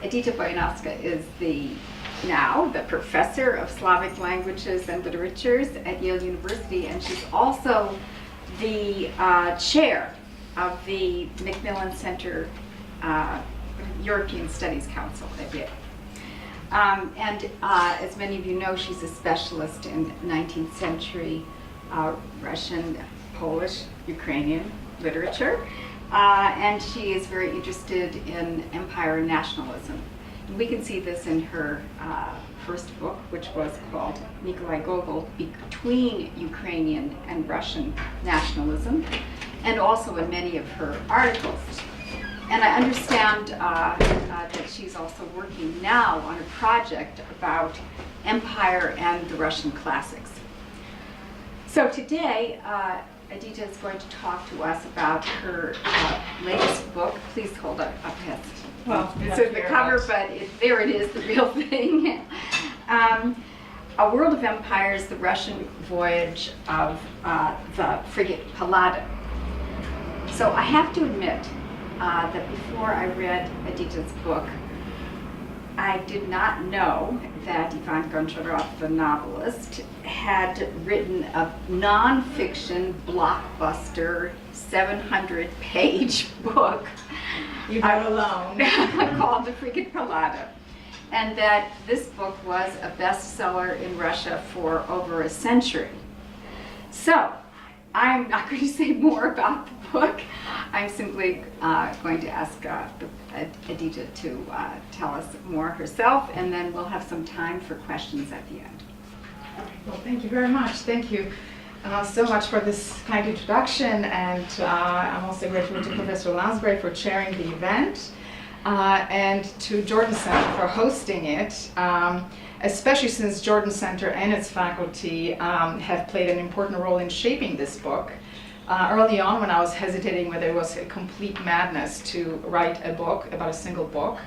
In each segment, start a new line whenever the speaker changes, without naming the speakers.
Edyta Bojanowska is now the professor of Slavic languages and literatures at Yale University, and she's also the chair of the MacMillan Center European Studies Council at Yale. As many of you know, she's a specialist in 19th century Russian, Polish, Ukrainian literature, and she is very interested in empire and nationalism. And we can see this in her first book, which was called Nikolai Gogol, Between Ukrainian and Russian Nationalism, and also in many of her articles. And I understand that she's also working now on a project about empire and the Russian classics. So today, Edyta is going to talk to us about her latest book. Please hold up his.
Well,
this is the cover, but there it is, the real thing. A World of Empires, the Russian Voyage of the Frigate Pallada. So I have to admit that before I read Edyta's book, I did not know that Ivan Goncharov, the novelist, had written a non-fiction blockbuster 700-page book.
You got alone.
Called The Frigate Pallada. And that this book was a bestseller in Russia for over a century. So, I'm not going to say more about the book. I'm simply going to ask Edyta to tell us more herself, and then we'll have some time for questions at the end.
Well, thank you very much. Thank you so much for this kind introduction, and I'm also grateful to Professor Lansbury for chairing the event, and to Jordan Center for hosting it, especially since Jordan Center and its faculty have played an important role in shaping this book. Early on, when I was hesitating whether it was a complete madness to write a book about a single book,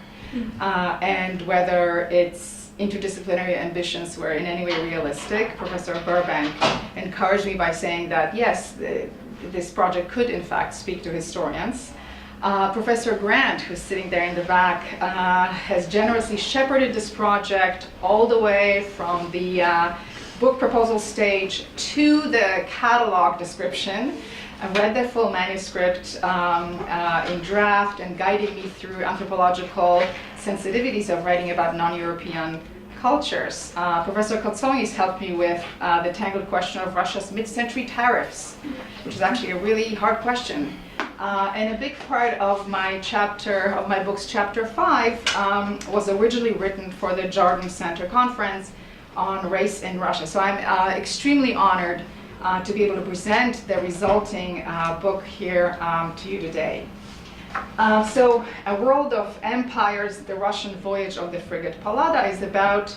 and whether its interdisciplinary ambitions were in any way realistic, Professor Burbank encouraged me by saying that yes, this project could in fact speak to historians. Professor Grant, who's sitting there in the back, has generously shepherded this project all the way from the book proposal stage to the catalog description. I read the full manuscript in draft and guided me through anthropological sensitivities of writing about non-European cultures. Professor Kotsongi's helped me with the tangled question of Russia's mid-century tariffs, which is actually a really hard question. And a big part of my book's chapter 5 was originally written for the Jordan Center conference on race in Russia. So I'm extremely honored to be able to present the resulting book here to you today. So A World of Empires, the Russian Voyage of the Frigate Pallada is about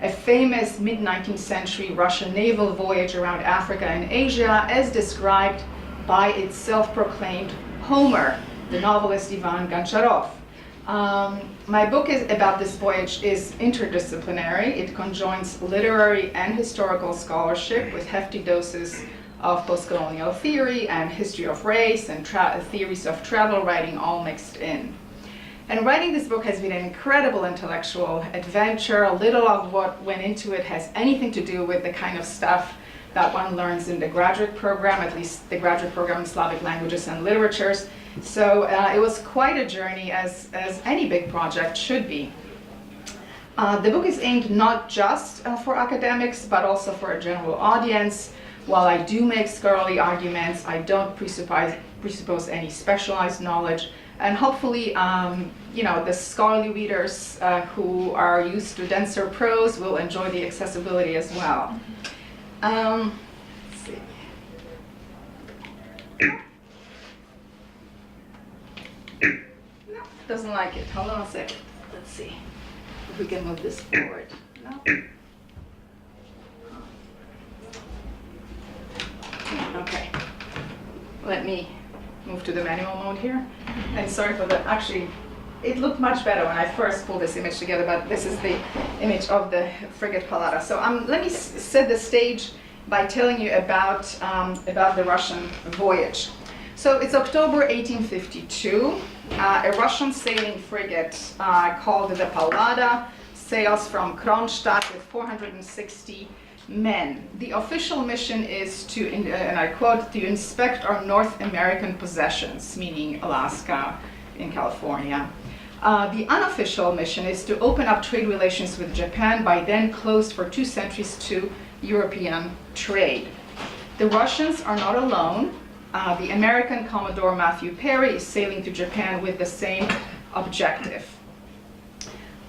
a famous mid-19th century Russian naval voyage around Africa and Asia as described by its self-proclaimed Homer, the novelist Ivan Goncharov. My book about this voyage is interdisciplinary. It conjoins literary and historical scholarship with hefty doses of post-colonial theory and history of race and theories of travel writing all mixed in. And writing this book has been an incredible intellectual adventure. Little of what went into it has anything to do with the kind of stuff that one learns in the graduate program, at least the graduate program in Slavic languages and literatures. So it was quite a journey, as any big project should be. The book is aimed not just for academics, but also for a general audience. While I do make scholarly arguments, I don't presuppose any specialized knowledge. And hopefully, the scholarly readers who are used to denser prose will enjoy the accessibility as well. Let's see. No, doesn't like it. Hold on a second. Let's see if we can move this forward. No? Okay. Let me move to the manual mode here. And sorry for that. Actually, it looked much better when I first pulled this image together, but this is the image of the Frigate Pallada. So let me set the stage by telling you about the Russian voyage. So it's October 1852. A Russian sailing frigate called the Pallada sails from Kronstadt with 460 men. The official mission is to, and I quote, to inspect our North American possessions, meaning Alaska and California. The unofficial mission is to open up trade relations with Japan, by then closed for 2 centuries to European trade. The Russians are not alone. The American Commodore Matthew Perry is sailing to Japan with the same objective.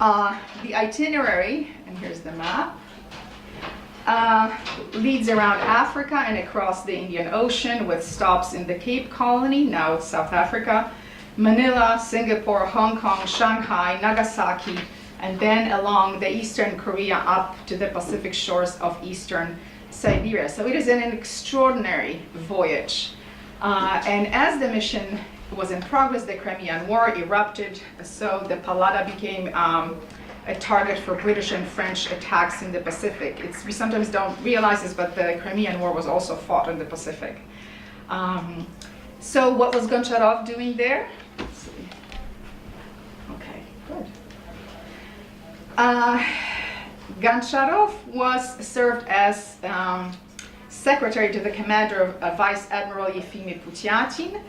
The itinerary, and here's the map, leads around Africa and across the Indian Ocean with stops in the Cape Colony, now South Africa, Manila, Singapore, Hong Kong, Shanghai, Nagasaki, and then along the eastern Korea up to the Pacific shores of eastern Siberia. So it is an extraordinary voyage. And as the mission was in progress, the Crimean War erupted, so the Pallada became a target for British and French attacks in the Pacific. We sometimes don't realize this, but the Crimean War was also fought in the Pacific. So what was Goncharov doing there? Let's see. Okay, good. Goncharov was served as secretary to the commander of Vice Admiral Yefimie Putyatin,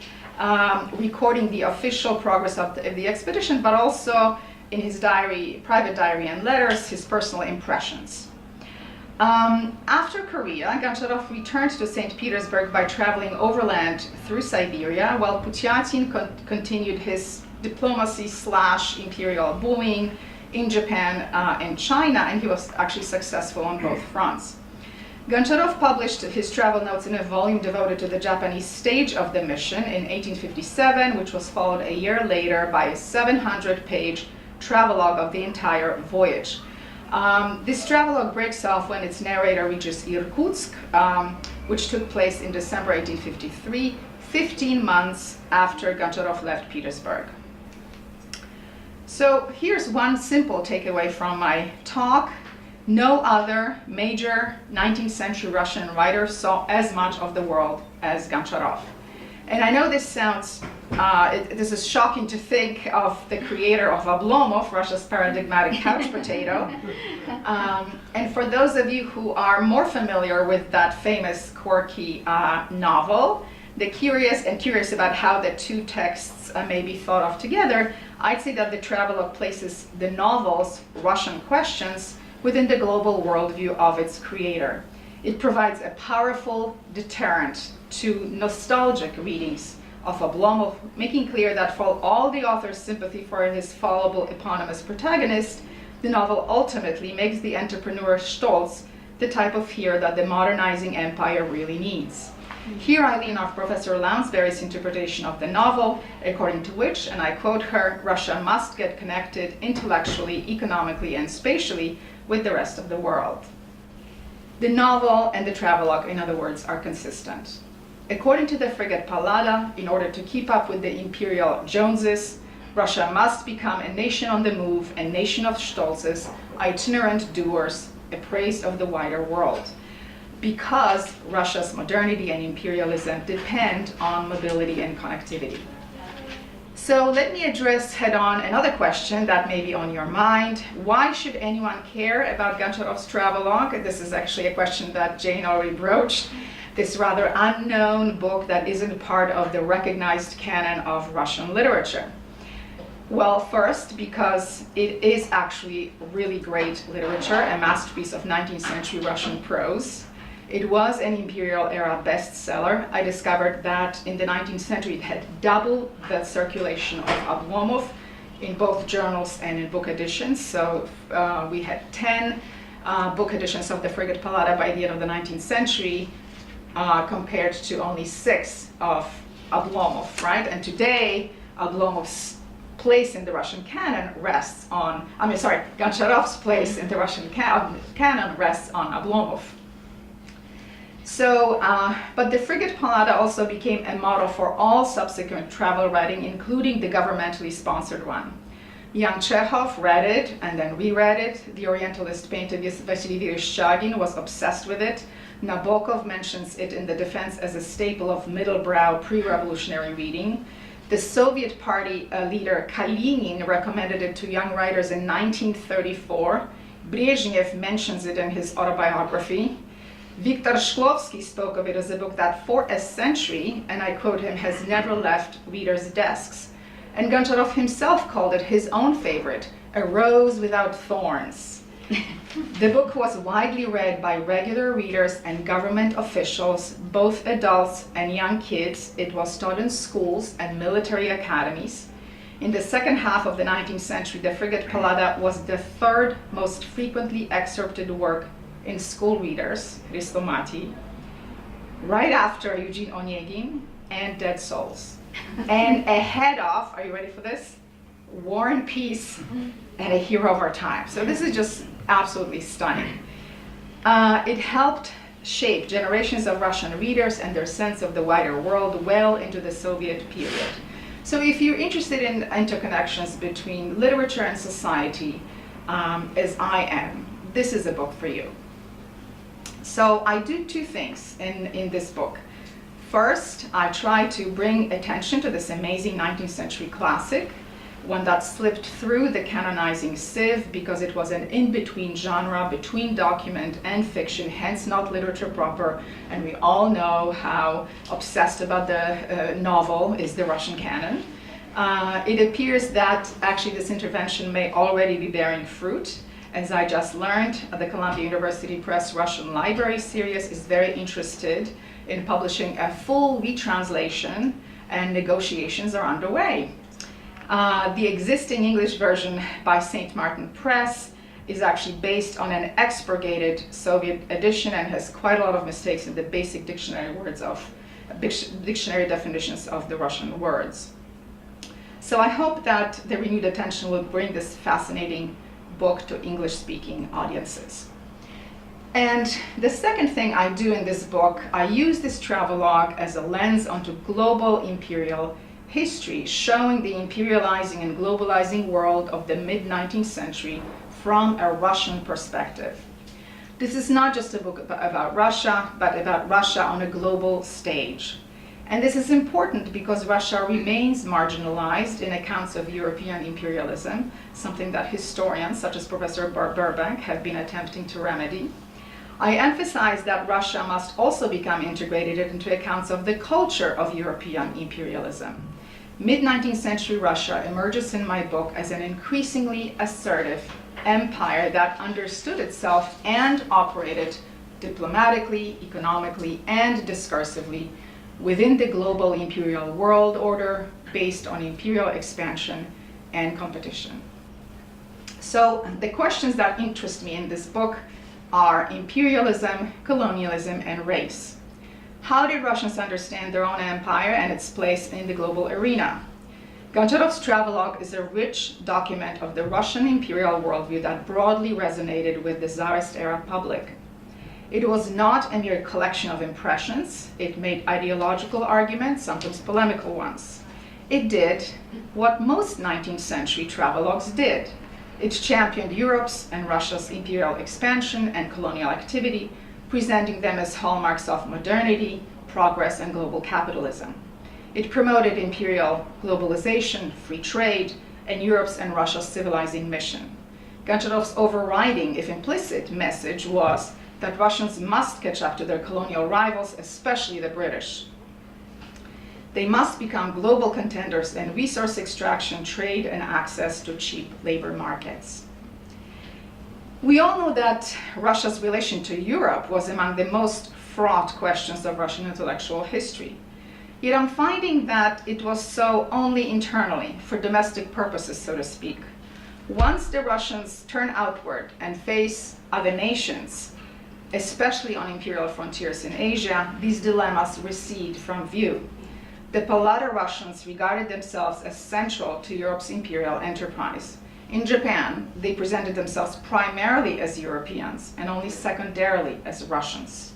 recording the official progress of the expedition, but also in his diary, private diary and letters, his personal impressions. After Korea, Goncharov returned to St. Petersburg by traveling overland through Siberia, while Putyatin continued his diplomacy/imperial bullying in Japan and China, and he was actually successful on both fronts. Goncharov published his travel notes in a volume devoted to the Japanese stage of the mission in 1857, which was followed a year later by a 700-page travelogue of the entire voyage. This travelogue breaks off when its narrator reaches Irkutsk, which took place in December 1853, 15 months after Goncharov left Petersburg. So here's one simple takeaway from my talk. No other major 19th century Russian writer saw as much of the world as Goncharov. And I know this sounds, this is shocking to think of the creator of Oblomov, Russia's paradigmatic couch potato. And for those of you who are more familiar with that famous quirky novel, curious about how the two texts may be thought of together, I'd say that the travelogue places the novel's Russian questions within the global worldview of its creator. It provides a powerful deterrent to nostalgic readings of Oblomov, making clear that for all the author's sympathy for his fallible eponymous protagonist, the novel ultimately makes the entrepreneur Stolz the type of hero that the modernizing empire really needs. Here I lean on Professor Lounsbury's interpretation of the novel, according to which, and I quote her, Russia must get connected intellectually, economically, and spatially with the rest of the world. The novel and the travelogue, in other words, are consistent. According to the Frigate Pallada, in order to keep up with the imperial Joneses, Russia must become a nation on the move, a nation of Stolzes, itinerant doers, appraised of the wider world, because Russia's modernity and imperialism depend on mobility and connectivity. So let me address head-on another question that may be on your mind. Why should anyone care about Goncharov's travelogue? This is actually a question that Jane already broached. This rather unknown book that isn't part of the recognized canon of Russian literature. Well, first, because it is actually really great literature, a masterpiece of 19th century Russian prose. It was an imperial era bestseller. I discovered that in the 19th century it had double the circulation of Oblomov in both journals and in book editions. So we had 10 book editions of the Frigate Pallada by the end of the 19th century compared to only 6 of Oblomov, right? And today Oblomov's place in the Russian canon rests on, Goncharov's place in the Russian canon rests on Oblomov. So, but the Frigate Pallada also became a model for all subsequent travel writing, including the governmentally sponsored one. Young Chekhov read it and then reread it. The Orientalist painter Vasily Vereshchagin was obsessed with it. Nabokov mentions it in the defense as a staple of middle-brow pre-revolutionary reading. The Soviet Party leader Kalinin recommended it to young writers in 1934. Brezhnev mentions it in his autobiography. Viktor Shklovsky spoke of it as a book that for a century, and I quote him, has never left readers' desks. And Goncharov himself called it his own favorite, a rose without thorns. The book was widely read by regular readers and government officials, both adults and young kids. It was taught in schools and military academies. In the second half of the 19th century, the Frigate Pallada was the third most frequently excerpted work in school readers, Hristomati, right after Eugene Onegin and Dead Souls. And ahead of, are you ready for this? War and Peace and A Hero of Our Time. So this is just absolutely stunning. It helped shape generations of Russian readers and their sense of the wider world well into the Soviet period. So if you're interested in interconnections between literature and society, as I am, this is a book for you. So I do two things in this book. First, I try to bring attention to this amazing 19th century classic, one that slipped through the canonizing sieve because it was an in-between genre between document and fiction, hence not literature proper. And we all know how obsessed about the novel is the Russian canon. It appears that actually this intervention may already be bearing fruit. As I just learned, the Columbia University Press Russian Library series is very interested in publishing a full retranslation, and negotiations are underway. The existing English version by St. Martin Press is actually based on an expurgated Soviet edition and has quite a lot of mistakes in the basic dictionary definitions of the Russian words. So I hope that the renewed attention will bring this fascinating book to English-speaking audiences. And the second thing I do in this book, I use this travelogue as a lens onto global imperial history, showing the imperializing and globalizing world of the mid-19th century from a Russian perspective. This is not just a book about Russia, but about Russia on a global stage. And this is important because Russia remains marginalized in accounts of European imperialism, something that historians such as Professor Burbank have been attempting to remedy. I emphasize that Russia must also become integrated into accounts of the culture of European imperialism. Mid-19th century Russia emerges in my book as an increasingly assertive empire that understood itself and operated diplomatically, economically, and discursively within the global imperial world order based on imperial expansion and competition. So the questions that interest me in this book are imperialism, colonialism, and race. How did Russians understand their own empire and its place in the global arena? Goncharov's travelogue is a rich document of the Russian imperial worldview that broadly resonated with the Tsarist era public. It was not a mere collection of impressions. It made ideological arguments, sometimes polemical ones. It did what most 19th century travelogues did. It championed Europe's and Russia's imperial expansion and colonial activity, presenting them as hallmarks of modernity, progress, and global capitalism. It promoted imperial globalization, free trade, and Europe's and Russia's civilizing mission. Goncharov's overriding, if implicit, message was that Russians must catch up to their colonial rivals, especially the British. They must become global contenders in resource extraction, trade, and access to cheap labor markets. We all know that Russia's relation to Europe was among the most fraught questions of Russian intellectual history. Yet I'm finding that it was so only internally, for domestic purposes, so to speak. Once the Russians turn outward and face other nations, especially on imperial frontiers in Asia, these dilemmas recede from view. The Pallada Russians regarded themselves as central to Europe's imperial enterprise. In Japan, they presented themselves primarily as Europeans and only secondarily as Russians.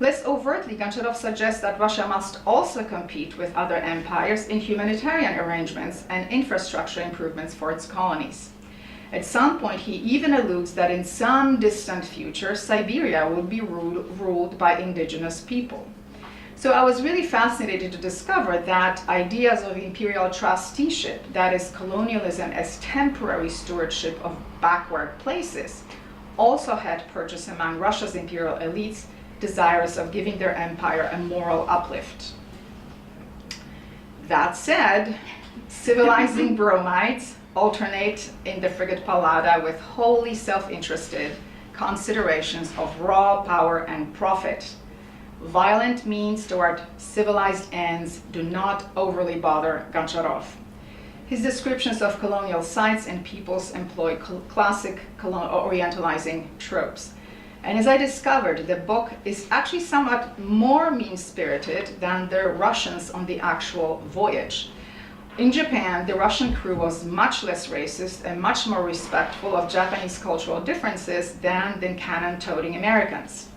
Less overtly, Goncharov suggests that Russia must also compete with other empires in humanitarian arrangements and infrastructure improvements for its colonies. At some point, he even alludes that in some distant future, Siberia will be ruled by indigenous people. So I was really fascinated to discover that ideas of imperial trusteeship, that is colonialism as temporary stewardship of backward places, also had purchase among Russia's imperial elites desirous of giving their empire a moral uplift. That said, civilizing bromides alternate in the Frigate Pallada with wholly self-interested considerations of raw power and profit. Violent means toward civilized ends do not overly bother Goncharov. His descriptions of colonial sites and peoples employ classic orientalizing tropes. And as I discovered, the book is actually somewhat more mean-spirited than the Russians on the actual voyage. In Japan, the Russian crew was much less racist and much more respectful of Japanese cultural differences than the canon-toting Americans.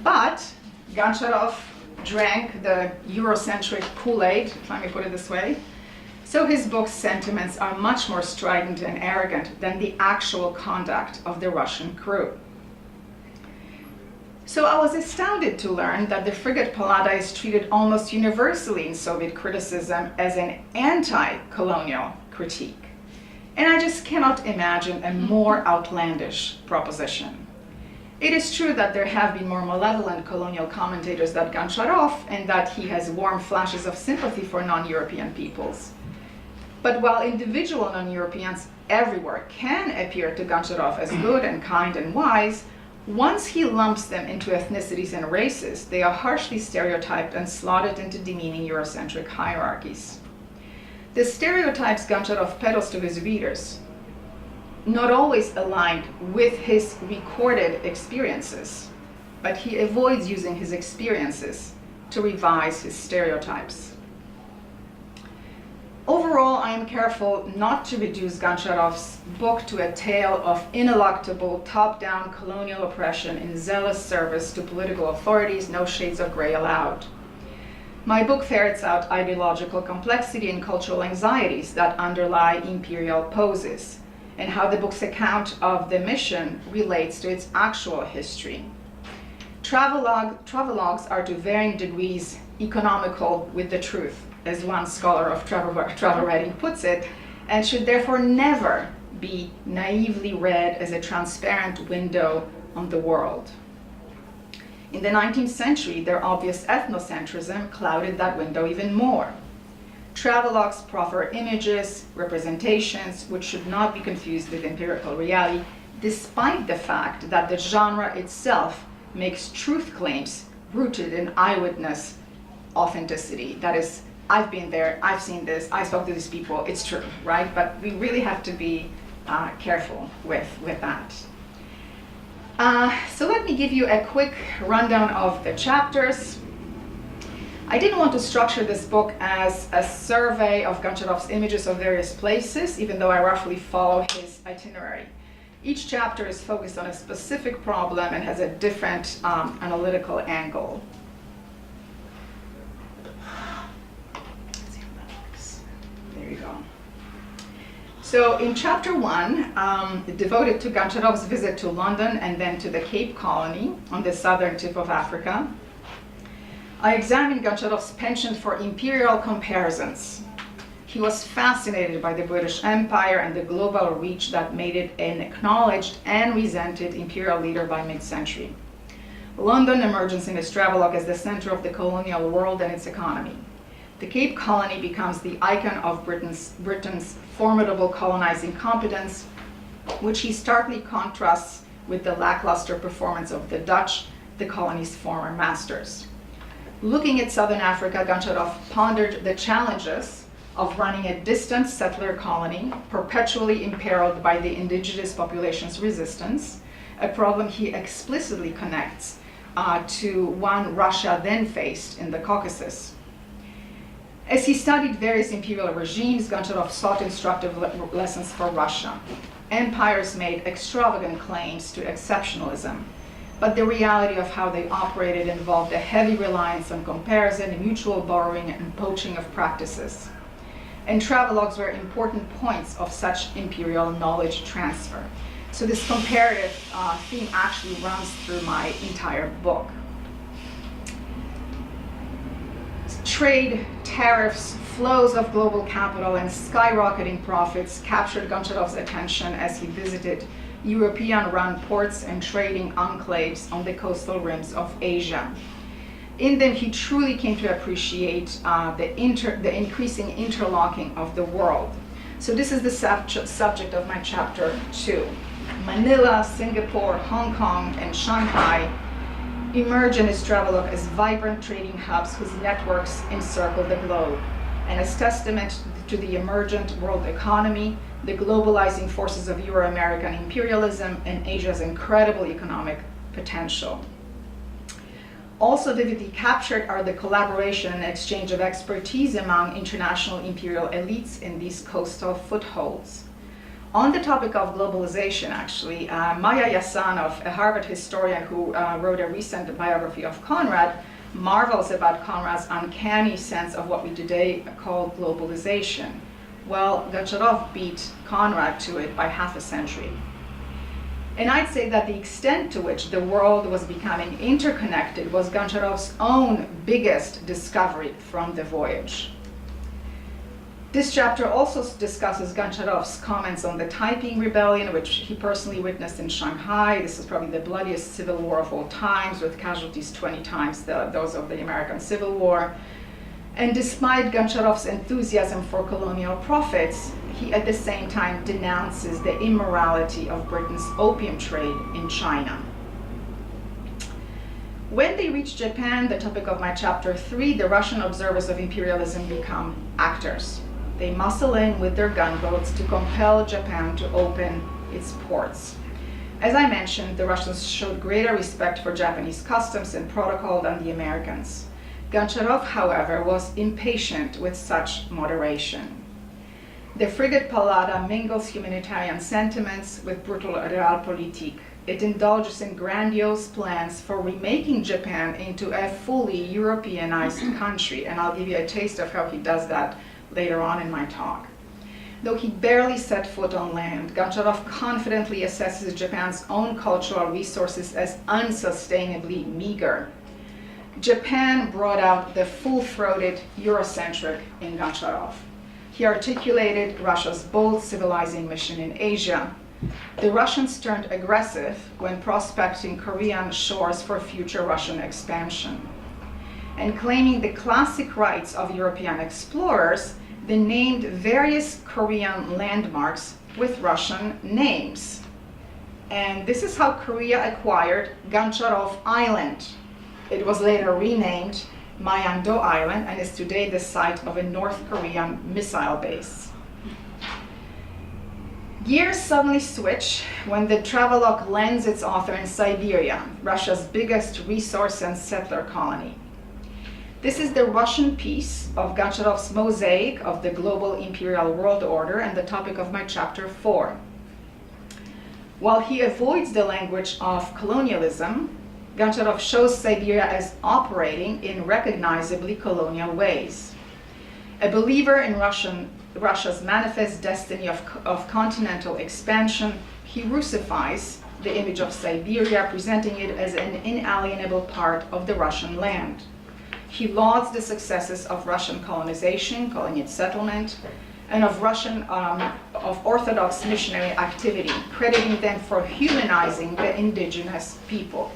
But Goncharov drank the Eurocentric Kool-Aid, if I may put it this way, so his book's sentiments are much more strident and arrogant than the actual conduct of the Russian crew. So I was astounded to learn that the Frigate Pallada is treated almost universally in Soviet criticism as an anti-colonial critique. And I just cannot imagine a more outlandish proposition. It is true that there have been more malevolent colonial commentators than Goncharov, and that he has warm flashes of sympathy for non-European peoples. But while individual non-Europeans everywhere can appear to Goncharov as good and kind and wise, once he lumps them into ethnicities and races, they are harshly stereotyped and slotted into demeaning Eurocentric hierarchies. The stereotypes Goncharov peddles to his readers, not always aligned with his recorded experiences, but he avoids using his experiences to revise his stereotypes. Overall, I am careful not to reduce Goncharov's book to a tale of ineluctable top-down colonial oppression in zealous service to political authorities, no shades of gray allowed. My book ferrets out ideological complexity and cultural anxieties that underlie imperial poses, and how the book's account of the mission relates to its actual history. Travelogues are to varying degrees economical with the truth, as one scholar of travel writing puts it, and should therefore never be naively read as a transparent window on the world. In the 19th century, their obvious ethnocentrism clouded that window even more. Travelogues proffer images, representations, which should not be confused with empirical reality, despite the fact that the genre itself makes truth claims rooted in eyewitness authenticity. That is, I've been there, I've seen this, I spoke to these people, it's true, right? But we really have to be careful with that. So let me give you a quick rundown of the chapters. I didn't want to structure this book as a survey of Goncharov's images of various places, even though I roughly follow his itinerary. Each chapter is focused on a specific problem and has a different analytical angle. There you go. So in chapter 1, devoted to Goncharov's visit to London and then to the Cape Colony on the southern tip of Africa, I examined Goncharov's penchant for imperial comparisons. He was fascinated by the British Empire and the global reach that made it an acknowledged and resented imperial leader by mid-century. London emerges in his travelogue as the center of the colonial world and its economy. The Cape Colony becomes the icon of Britain's formidable colonizing competence, which he starkly contrasts with the lackluster performance of the Dutch, the colony's former masters. Looking at southern Africa, Goncharov pondered the challenges of running a distant settler colony, perpetually imperiled by the indigenous population's resistance, a problem he explicitly connects to one Russia then faced in the Caucasus. As he studied various imperial regimes, Goncharov sought instructive lessons for Russia. Empires made extravagant claims to exceptionalism, but the reality of how they operated involved a heavy reliance on comparison, mutual borrowing, and poaching of practices. and travelogues were important points of such imperial knowledge transfer. So this comparative theme actually runs through my entire book. Trade, tariffs, flows of global capital, and skyrocketing profits captured Goncharov's attention as he visited European-run ports and trading enclaves on the coastal rims of Asia. In them, he truly came to appreciate the increasing interlocking of the world. So this is the subject of my chapter 2. Manila, Singapore, Hong Kong, and Shanghai emerge in his travelogue as vibrant trading hubs whose networks encircle the globe, and as testament to the emergent world economy, the globalizing forces of Euro-American imperialism, and Asia's incredible economic potential. Also vividly captured are the collaboration and exchange of expertise among international imperial elites in these coastal footholds. On the topic of globalization, actually, Maya Yasanov, a Harvard historian who wrote a recent biography of Conrad, marvels about Conrad's uncanny sense of what we today call globalization. Well, Goncharov beat Conrad to it by half a century. And I'd say that the extent to which the world was becoming interconnected was Goncharov's own biggest discovery from the voyage. This chapter also discusses Goncharov's comments on the Taiping Rebellion, which he personally witnessed in Shanghai. This is probably the bloodiest civil war of all times, with casualties 20 times those of the American Civil War. And despite Goncharov's enthusiasm for colonial profits, he at the same time denounces the immorality of Britain's opium trade in China. When they reach Japan, the topic of my chapter 3, the Russian observers of imperialism become actors. They muscle in with their gunboats to compel Japan to open its ports. As I mentioned, the Russians showed greater respect for Japanese customs and protocol than the Americans. Goncharov, however, was impatient with such moderation. The Frigate Pallada mingles humanitarian sentiments with brutal realpolitik. It indulges in grandiose plans for remaking Japan into a fully Europeanized country, and I'll give you a taste of how he does that later on in my talk. Though he barely set foot on land, Goncharov confidently assesses Japan's own cultural resources as unsustainably meager. Japan brought out the full-throated Eurocentric in Goncharov. He articulated Russia's bold civilizing mission in Asia. The Russians turned aggressive when prospecting Korean shores for future Russian expansion. And claiming the classic rights of European explorers, they named various Korean landmarks with Russian names. And this is how Korea acquired Goncharov Island. It was later renamed Mayang-do Island and is today the site of a North Korean missile base. Gears suddenly switch when the travelogue lands its author in Siberia, Russia's biggest resource and settler colony. This is the Russian piece of Goncharov's mosaic of the global imperial world order and the topic of my chapter 4. While he avoids the language of colonialism, Goncharov shows Siberia as operating in recognizably colonial ways. A believer in Russia's manifest destiny of continental expansion, he Russifies the image of Siberia, presenting it as an inalienable part of the Russian land. He lauds the successes of Russian colonization, calling it settlement, and of Orthodox missionary activity, crediting them for humanizing the indigenous people.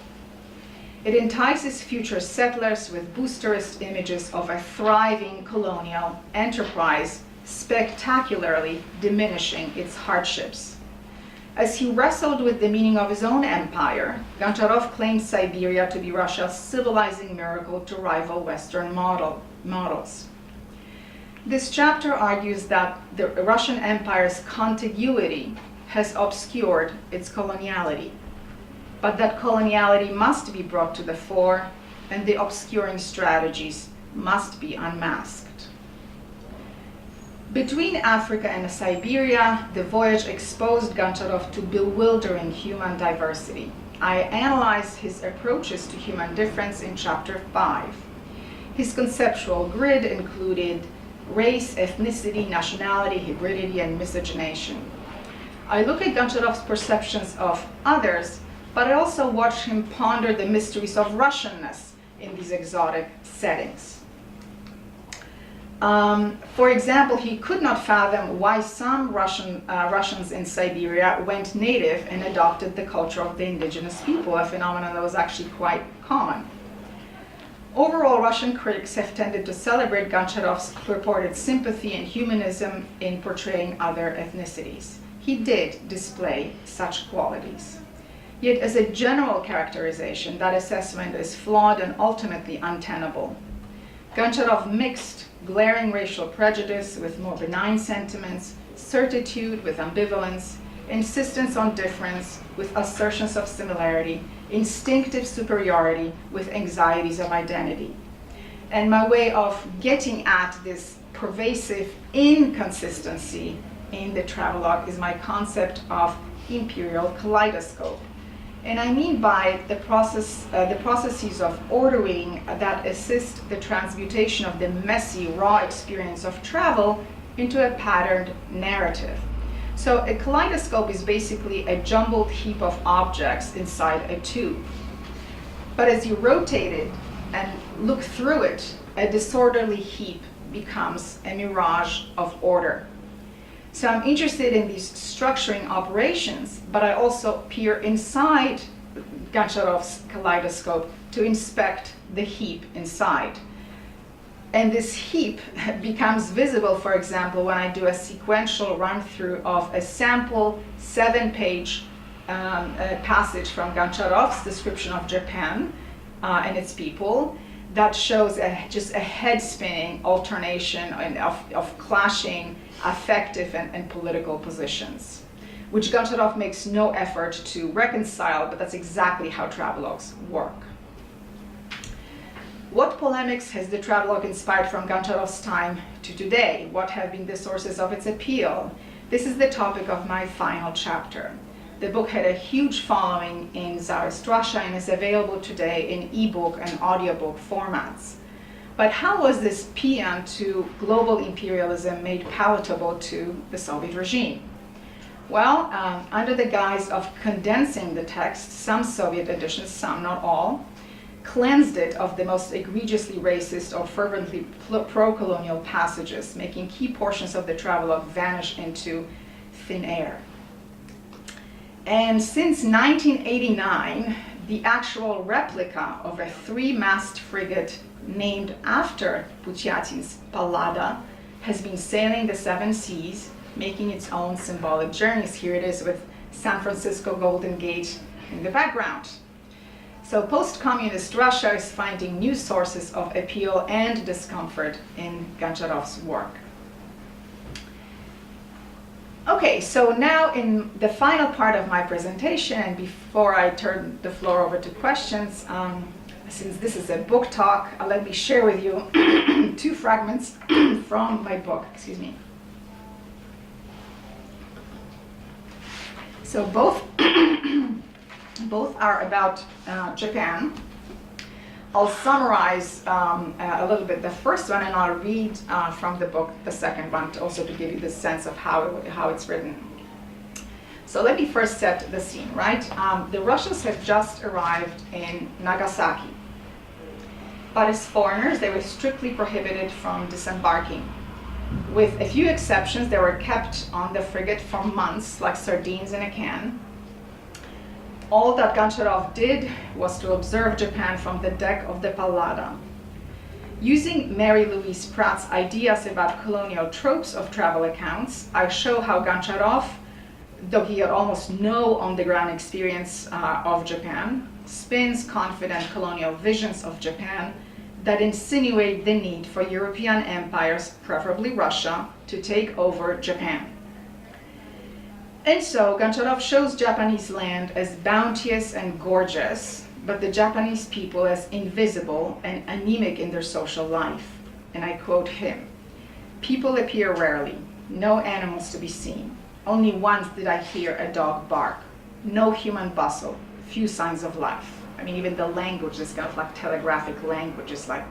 It entices future settlers with boosterist images of a thriving colonial enterprise, spectacularly diminishing its hardships. As he wrestled with the meaning of his own empire, Goncharov claimed Siberia to be Russia's civilizing miracle to rival Western models. This chapter argues that the Russian Empire's contiguity has obscured its coloniality, but that coloniality must be brought to the fore and the obscuring strategies must be unmasked. Between Africa and Siberia, the voyage exposed Goncharov to bewildering human diversity. I analyze his approaches to human difference in chapter 5. His conceptual grid included race, ethnicity, nationality, hybridity, and miscegenation. I look at Goncharov's perceptions of others, but I also watch him ponder the mysteries of Russianness in these exotic settings. For example, he could not fathom why some Russians in Siberia went native and adopted the culture of the indigenous people, a phenomenon that was actually quite common. Overall, Russian critics have tended to celebrate Goncharov's purported sympathy and humanism in portraying other ethnicities. He did display such qualities. Yet as a general characterization, that assessment is flawed and ultimately untenable. Goncharov mixed glaring racial prejudice with more benign sentiments, certitude with ambivalence, insistence on difference with assertions of similarity, instinctive superiority with anxieties of identity. And my way of getting at this pervasive inconsistency in the travelogue is my concept of imperial kaleidoscope. And I mean by the processes of ordering that assist the transmutation of the messy, raw experience of travel into a patterned narrative. So a kaleidoscope is basically a jumbled heap of objects inside a tube. But as you rotate it and look through it, a disorderly heap becomes a mirage of order. So I'm interested in these structuring operations, but I also peer inside Goncharov's kaleidoscope to inspect the heap inside. And this heap becomes visible, for example, when I do a sequential run-through of a sample 7-page passage from Goncharov's description of Japan and its people that shows just a head-spinning alternation of clashing affective and political positions, which Goncharov makes no effort to reconcile, but that's exactly how travelogues work. What polemics has the travelogue inspired from Goncharov's time to today? What have been the sources of its appeal? This is the topic of my final chapter. The book had a huge following in Tsarist Russia and is available today in ebook and audiobook formats. But how was this paean to global imperialism made palatable to the Soviet regime? Well, under the guise of condensing the text, some Soviet editions, some, not all, cleansed it of the most egregiously racist or fervently pro-colonial passages, making key portions of the travelogue vanish into thin air. And since 1989, the actual replica of a 3-mast frigate named after Pushkin's Pallada has been sailing the 7 seas, making its own symbolic journeys. Here it is with San Francisco Golden Gate in the background. So post-communist Russia is finding new sources of appeal and discomfort in Goncharov's work. Okay, so now in the final part of my presentation, and before I turn the floor over to questions, since this is a book talk, let me share with you 2 fragments from my book, excuse me. So both are about Japan. I'll summarize a little bit the first one, and I'll read from the book the second one, also to give you the sense of how it's written. So let me first set the scene, right? The Russians had just arrived in Nagasaki. But as foreigners, they were strictly prohibited from disembarking. With a few exceptions, they were kept on the frigate for months, like sardines in a can. All that Goncharov did was to observe Japan from the deck of the Pallada. Using Mary Louise Pratt's ideas about colonial tropes of travel accounts, I show how Goncharov, though he had almost no on-the-ground experience of Japan, spins confident colonial visions of Japan that insinuate the need for European empires, preferably Russia, to take over Japan. And so Goncharov shows Japanese land as bounteous and gorgeous, but the Japanese people as invisible and anemic in their social life. And I quote him, "People appear rarely, no animals to be seen. Only once did I hear a dog bark. No human bustle, few signs of life." I mean, even the language is kind of like telegraphic language, is like,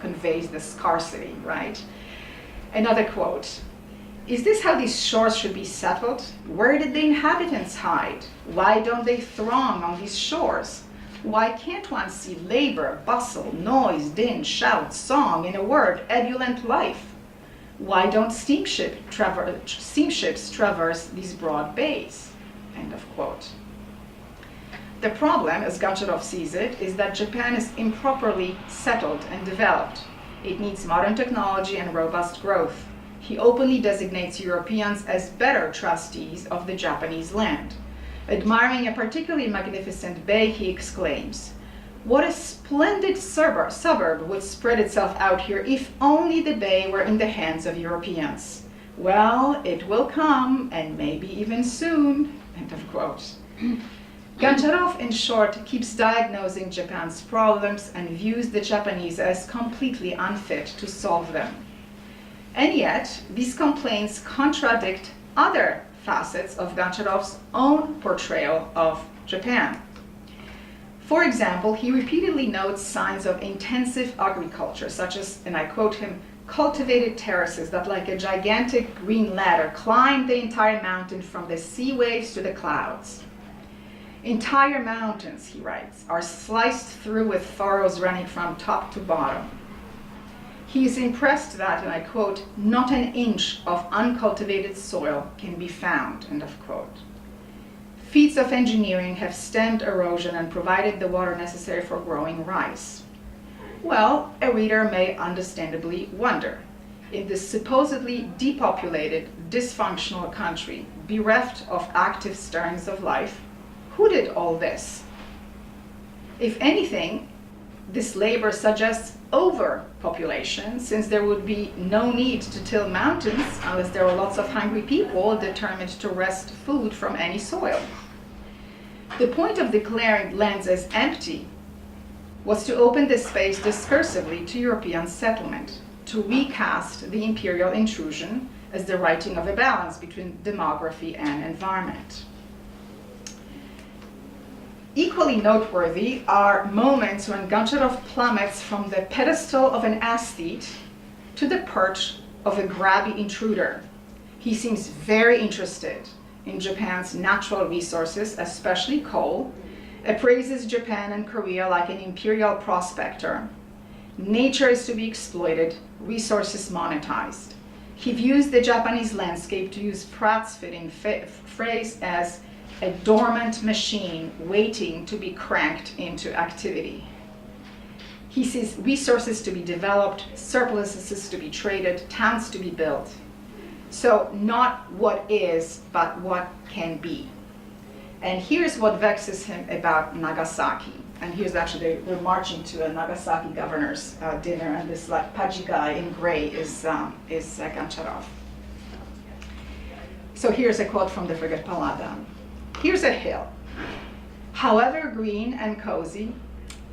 conveys the scarcity, right? Another quote. Is this how these shores should be settled? Where did the inhabitants hide? Why don't they throng on these shores? Why can't one see labor, bustle, noise, din, shout, song, in a word, ebullient life? Why don't steamships traverse these broad bays? End of quote. The problem, as Goncharov sees it, is that Japan is improperly settled and developed. It needs modern technology and robust growth. He openly designates Europeans as better trustees of the Japanese land. Admiring a particularly magnificent bay, he exclaims, "What a splendid suburb would spread itself out here if only the bay were in the hands of Europeans. Well, it will come, and maybe even soon." End of quote. Goncharov, in short, keeps diagnosing Japan's problems and views the Japanese as completely unfit to solve them. And yet, these complaints contradict other facets of Goncharov's own portrayal of Japan. For example, he repeatedly notes signs of intensive agriculture, such as, and I quote him, "cultivated terraces that like a gigantic green ladder climb the entire mountain from the sea waves to the clouds. Entire mountains," he writes, "are sliced through with furrows running from top to bottom." He is impressed that, and I quote, "not an inch of uncultivated soil can be found," end of quote. Feats of engineering have stemmed erosion and provided the water necessary for growing rice. Well, a reader may understandably wonder, in this supposedly depopulated, dysfunctional country, bereft of active stirrings of life, who did all this? If anything, this labor suggests overpopulation, since there would be no need to till mountains unless there were lots of hungry people determined to wrest food from any soil. The point of declaring lands as empty was to open this space discursively to European settlement, to recast the imperial intrusion as the writing of a balance between demography and environment. Equally noteworthy are moments when Goncharov plummets from the pedestal of an aesthete to the perch of a grabby intruder. He seems very interested in Japan's natural resources, especially coal, appraises Japan and Korea like an imperial prospector. Nature is to be exploited, resources monetized. He views the Japanese landscape, to use Pratt's fitting phrase, as a dormant machine waiting to be cranked into activity. He sees resources to be developed, surpluses to be traded, towns to be built. So not what is, but what can be. And here's what vexes him about Nagasaki. And here's actually, we're marching to a Nagasaki governor's dinner, and this like pudgy guy in gray is Goncharov. So here's a quote from the Frigate Pallada. "Here's a hill. However green and cozy,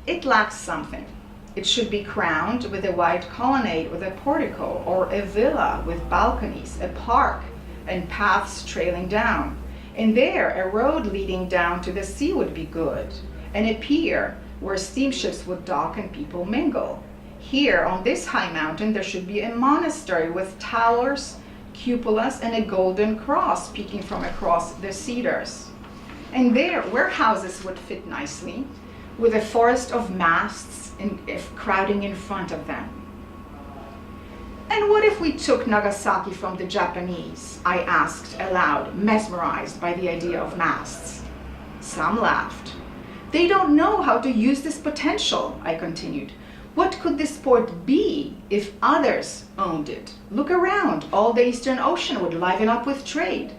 it lacks something. It should be crowned with a white colonnade with a portico, or a villa with balconies, a park, and paths trailing down. And there a road leading down to the sea would be good, and a pier where steamships would dock and people mingle. Here on this high mountain there should be a monastery with towers, cupolas, and a golden cross peeking from across the cedars. And there warehouses would fit nicely, with a forest of masts crowding in front of them." "And what if we took Nagasaki from the Japanese?" I asked aloud, mesmerized by the idea of masts. Some laughed. "They don't know how to use this potential," I continued. "What could this port be if others owned it? Look around, all the Eastern Ocean would liven up with trade."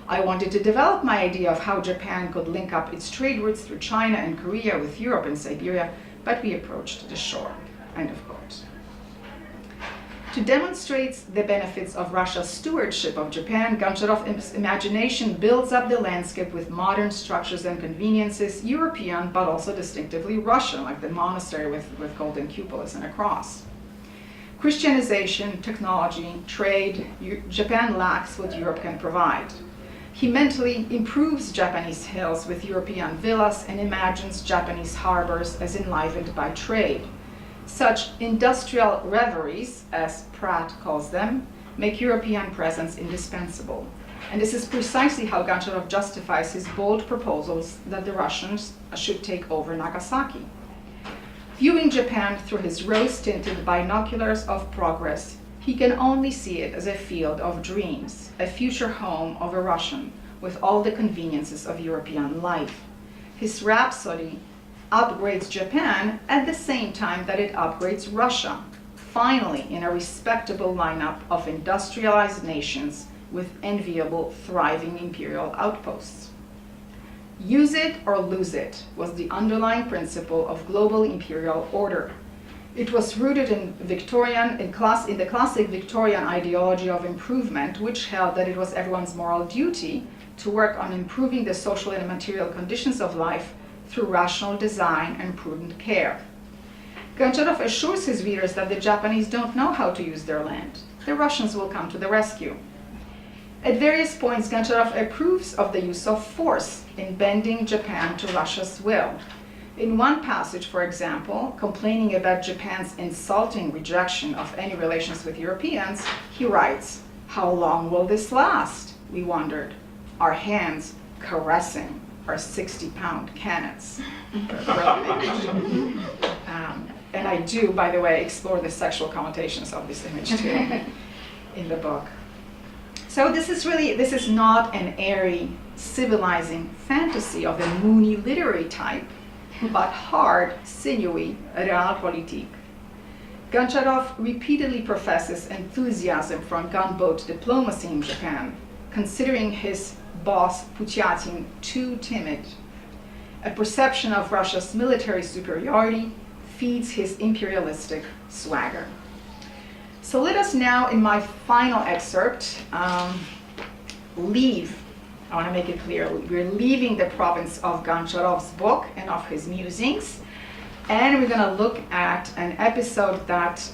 I wanted to develop my idea of how Japan could link up its trade routes through China and Korea with Europe and Siberia, but we approached the shore. End of quote. To demonstrate the benefits of Russia's stewardship of Japan, Goncharov's imagination builds up the landscape with modern structures and conveniences, European but also distinctively Russian, like the monastery with golden cupolas and a cross. Christianization, technology, trade, Japan lacks what Europe can provide. He mentally improves Japanese hills with European villas and imagines Japanese harbors as enlivened by trade. Such industrial reveries, as Pratt calls them, make European presence indispensable. And this is precisely how Goncharov justifies his bold proposals that the Russians should take over Nagasaki. Viewing Japan through his rose-tinted binoculars of progress, he can only see it as a field of dreams, a future home of a Russian with all the conveniences of European life. His rhapsody upgrades Japan at the same time that it upgrades Russia, finally in a respectable lineup of industrialized nations with enviable, thriving imperial outposts. Use it or lose it was the underlying principle of global imperial order. It was rooted in the classic Victorian ideology of improvement, which held that it was everyone's moral duty to work on improving the social and material conditions of life through rational design and prudent care. Goncharov assures his readers that the Japanese don't know how to use their land. The Russians will come to the rescue. At various points, Goncharov approves of the use of force in bending Japan to Russia's will. In one passage, for example, complaining about Japan's insulting rejection of any relations with Europeans, he writes, "How long will this last?" we wondered, our hands caressing our 60-pound cannons. And I do, by the way, explore the sexual connotations of this image too in the book. So this is not an airy, civilizing fantasy of a moony literary type, but hard, sinewy realpolitik. Goncharov repeatedly professes enthusiasm for gunboat diplomacy in Japan, considering his boss Pushkin too timid. A perception of Russia's military superiority feeds his imperialistic swagger. So let us now, in my final excerpt, leave. I want to make it clear, we're leaving the province of Goncharov's book and of his musings, and we're going to look at an episode that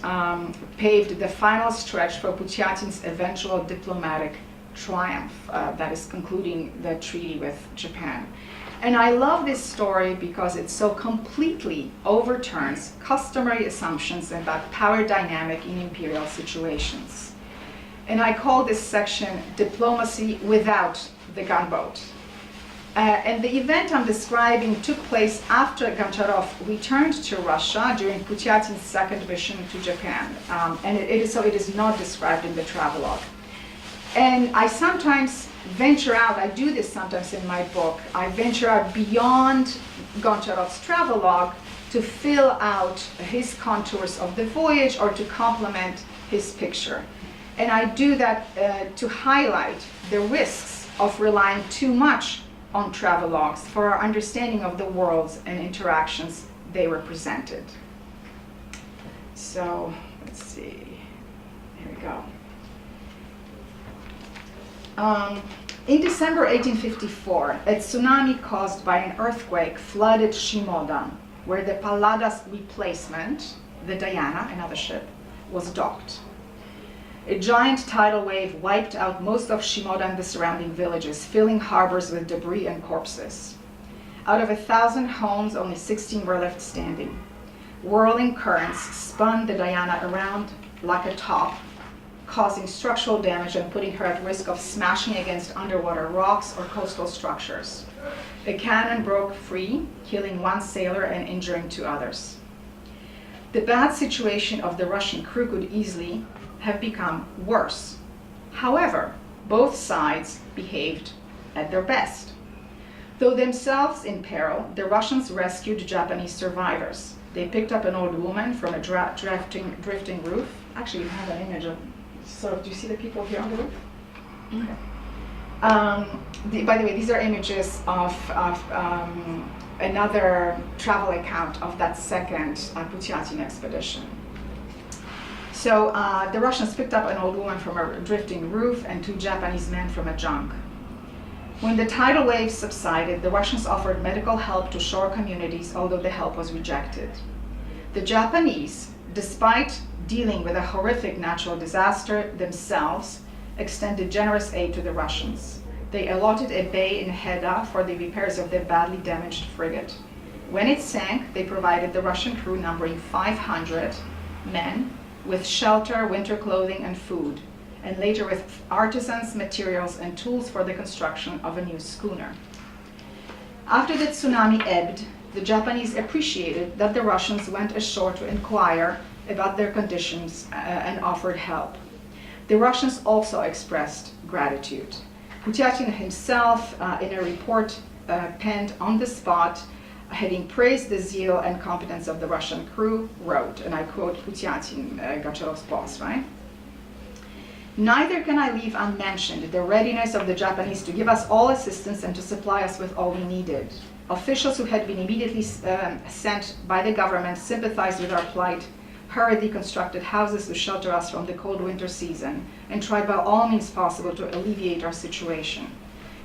paved the final stretch for Pushkin's eventual diplomatic triumph, that is concluding the treaty with Japan. And I love this story because it so completely overturns customary assumptions about power dynamic in imperial situations. And I call this section Diplomacy Without the Gunboat. And the event I'm describing took place after Goncharov returned to Russia during Pushkin's second mission to Japan. And it is not described in the travelogue. And I sometimes venture out, I do this sometimes in my book, I venture out beyond Goncharov's travelogue to fill out his contours of the voyage or to complement his picture. And I do that to highlight the risks of relying too much on travelogues for our understanding of the worlds and interactions they represented. So, let's see, here we go. In December 1854, a tsunami caused by an earthquake flooded Shimoda, where the Pallada's replacement, the Diana, another ship, was docked. A giant tidal wave wiped out most of Shimoda and the surrounding villages, filling harbors with debris and corpses. Out of 1,000 homes, only 16 were left standing. Whirling currents spun the Diana around like a top, causing structural damage and putting her at risk of smashing against underwater rocks or coastal structures. A cannon broke free, killing one sailor and injuring 2 others. The bad situation of the Russian crew could easily have become worse. However, both sides behaved at their best. Though themselves in peril, the Russians rescued Japanese survivors. They picked up an old woman from a drifting roof. Actually, you have an image of, do you see the people here on the roof? Okay. By the way, these are images of another travel account of that second Pushkin expedition. So the Russians picked up an old woman from a drifting roof and 2 Japanese men from a junk. When the tidal waves subsided, the Russians offered medical help to shore communities, although the help was rejected. The Japanese, despite dealing with a horrific natural disaster themselves, extended generous aid to the Russians. They allotted a bay in Heda for the repairs of their badly damaged frigate. When it sank, they provided the Russian crew, numbering 500 men, with shelter, winter clothing, and food, and later with artisans, materials, and tools for the construction of a new schooner. After the tsunami ebbed, the Japanese appreciated that the Russians went ashore to inquire about their conditions and offered help. The Russians also expressed gratitude. Pushkin himself, in a report penned on the spot, having praised the zeal and competence of the Russian crew, wrote, and I quote Pushkin, Goncharov's boss, right? "Neither can I leave unmentioned the readiness of the Japanese to give us all assistance and to supply us with all we needed. Officials who had been immediately sent by the government sympathized with our plight, hurriedly constructed houses to shelter us from the cold winter season, and tried by all means possible to alleviate our situation.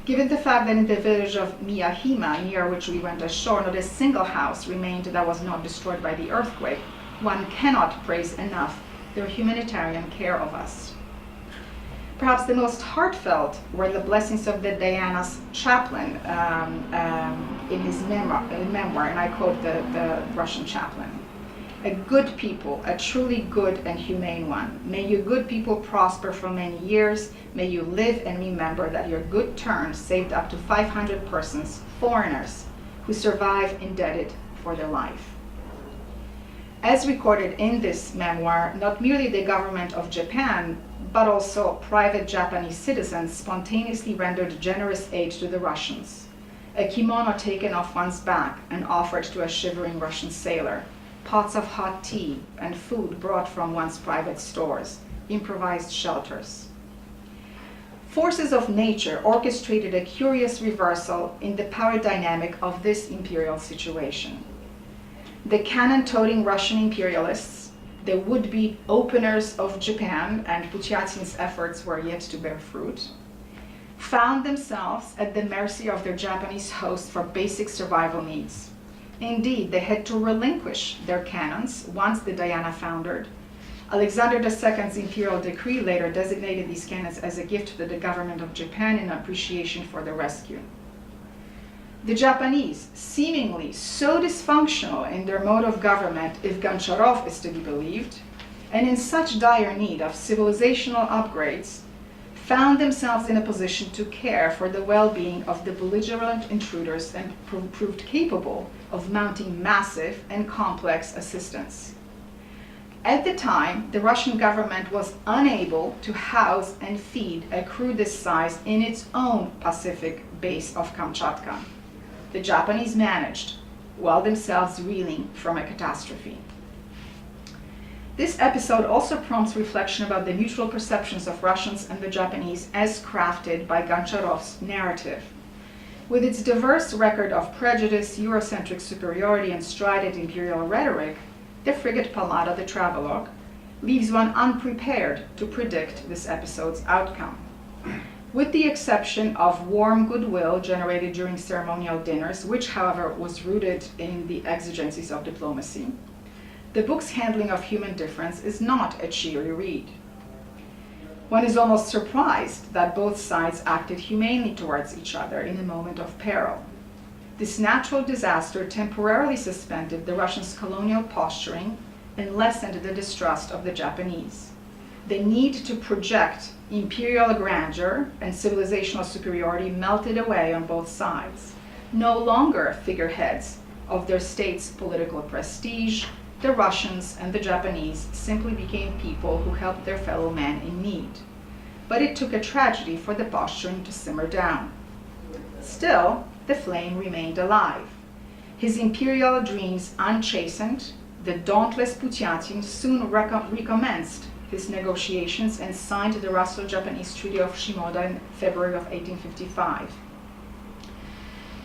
Given the fact that in the village of Miyahima, near which we went ashore, not a single house remained that was not destroyed by the earthquake, one cannot praise enough their humanitarian care of us." Perhaps the most heartfelt were the blessings of the Diana's chaplain in his memoir, and I quote the Russian chaplain. "A good people, a truly good and humane one. May you good people prosper for many years. May you live and remember that your good turn saved up to 500 persons, foreigners, who survive indebted for their life." As recorded in this memoir, not merely the government of Japan, but also private Japanese citizens spontaneously rendered generous aid to the Russians. A kimono taken off one's back and offered to a shivering Russian sailor, pots of hot tea and food brought from one's private stores, improvised shelters. Forces of nature orchestrated a curious reversal in the power dynamic of this imperial situation. The cannon-toting Russian imperialists, the would-be openers of Japan, and Pushkin's efforts were yet to bear fruit, found themselves at the mercy of their Japanese host for basic survival needs. Indeed, they had to relinquish their cannons once the Diana foundered. Alexander II's imperial decree later designated these cannons as a gift to the government of Japan in appreciation for the rescue. The Japanese, seemingly so dysfunctional in their mode of government, if Goncharov is to be believed, and in such dire need of civilizational upgrades, found themselves in a position to care for the well-being of the belligerent intruders and proved capable of mounting massive and complex assistance. At the time, the Russian government was unable to house and feed a crew this size in its own Pacific base of Kamchatka. The Japanese managed, while themselves reeling from a catastrophe. This episode also prompts reflection about the mutual perceptions of Russians and the Japanese as crafted by Goncharov's narrative. With its diverse record of prejudice, Eurocentric superiority, and strident imperial rhetoric, the Frigate Pallada, the travelogue, leaves one unprepared to predict this episode's outcome. With the exception of warm goodwill generated during ceremonial dinners, which, however, was rooted in the exigencies of diplomacy, the book's handling of human difference is not a cheery read. One is almost surprised that both sides acted humanely towards each other in a moment of peril. This natural disaster temporarily suspended the Russians' colonial posturing and lessened the distrust of the Japanese. The need to project imperial grandeur and civilizational superiority melted away on both sides. No longer figureheads of their state's political prestige, the Russians and the Japanese simply became people who helped their fellow man in need. But it took a tragedy for the posturing to simmer down. Still, the flame remained alive. His imperial dreams unchastened, the dauntless Pushkin soon recommenced his negotiations and signed the Russo-Japanese Treaty of Shimoda in February of 1855.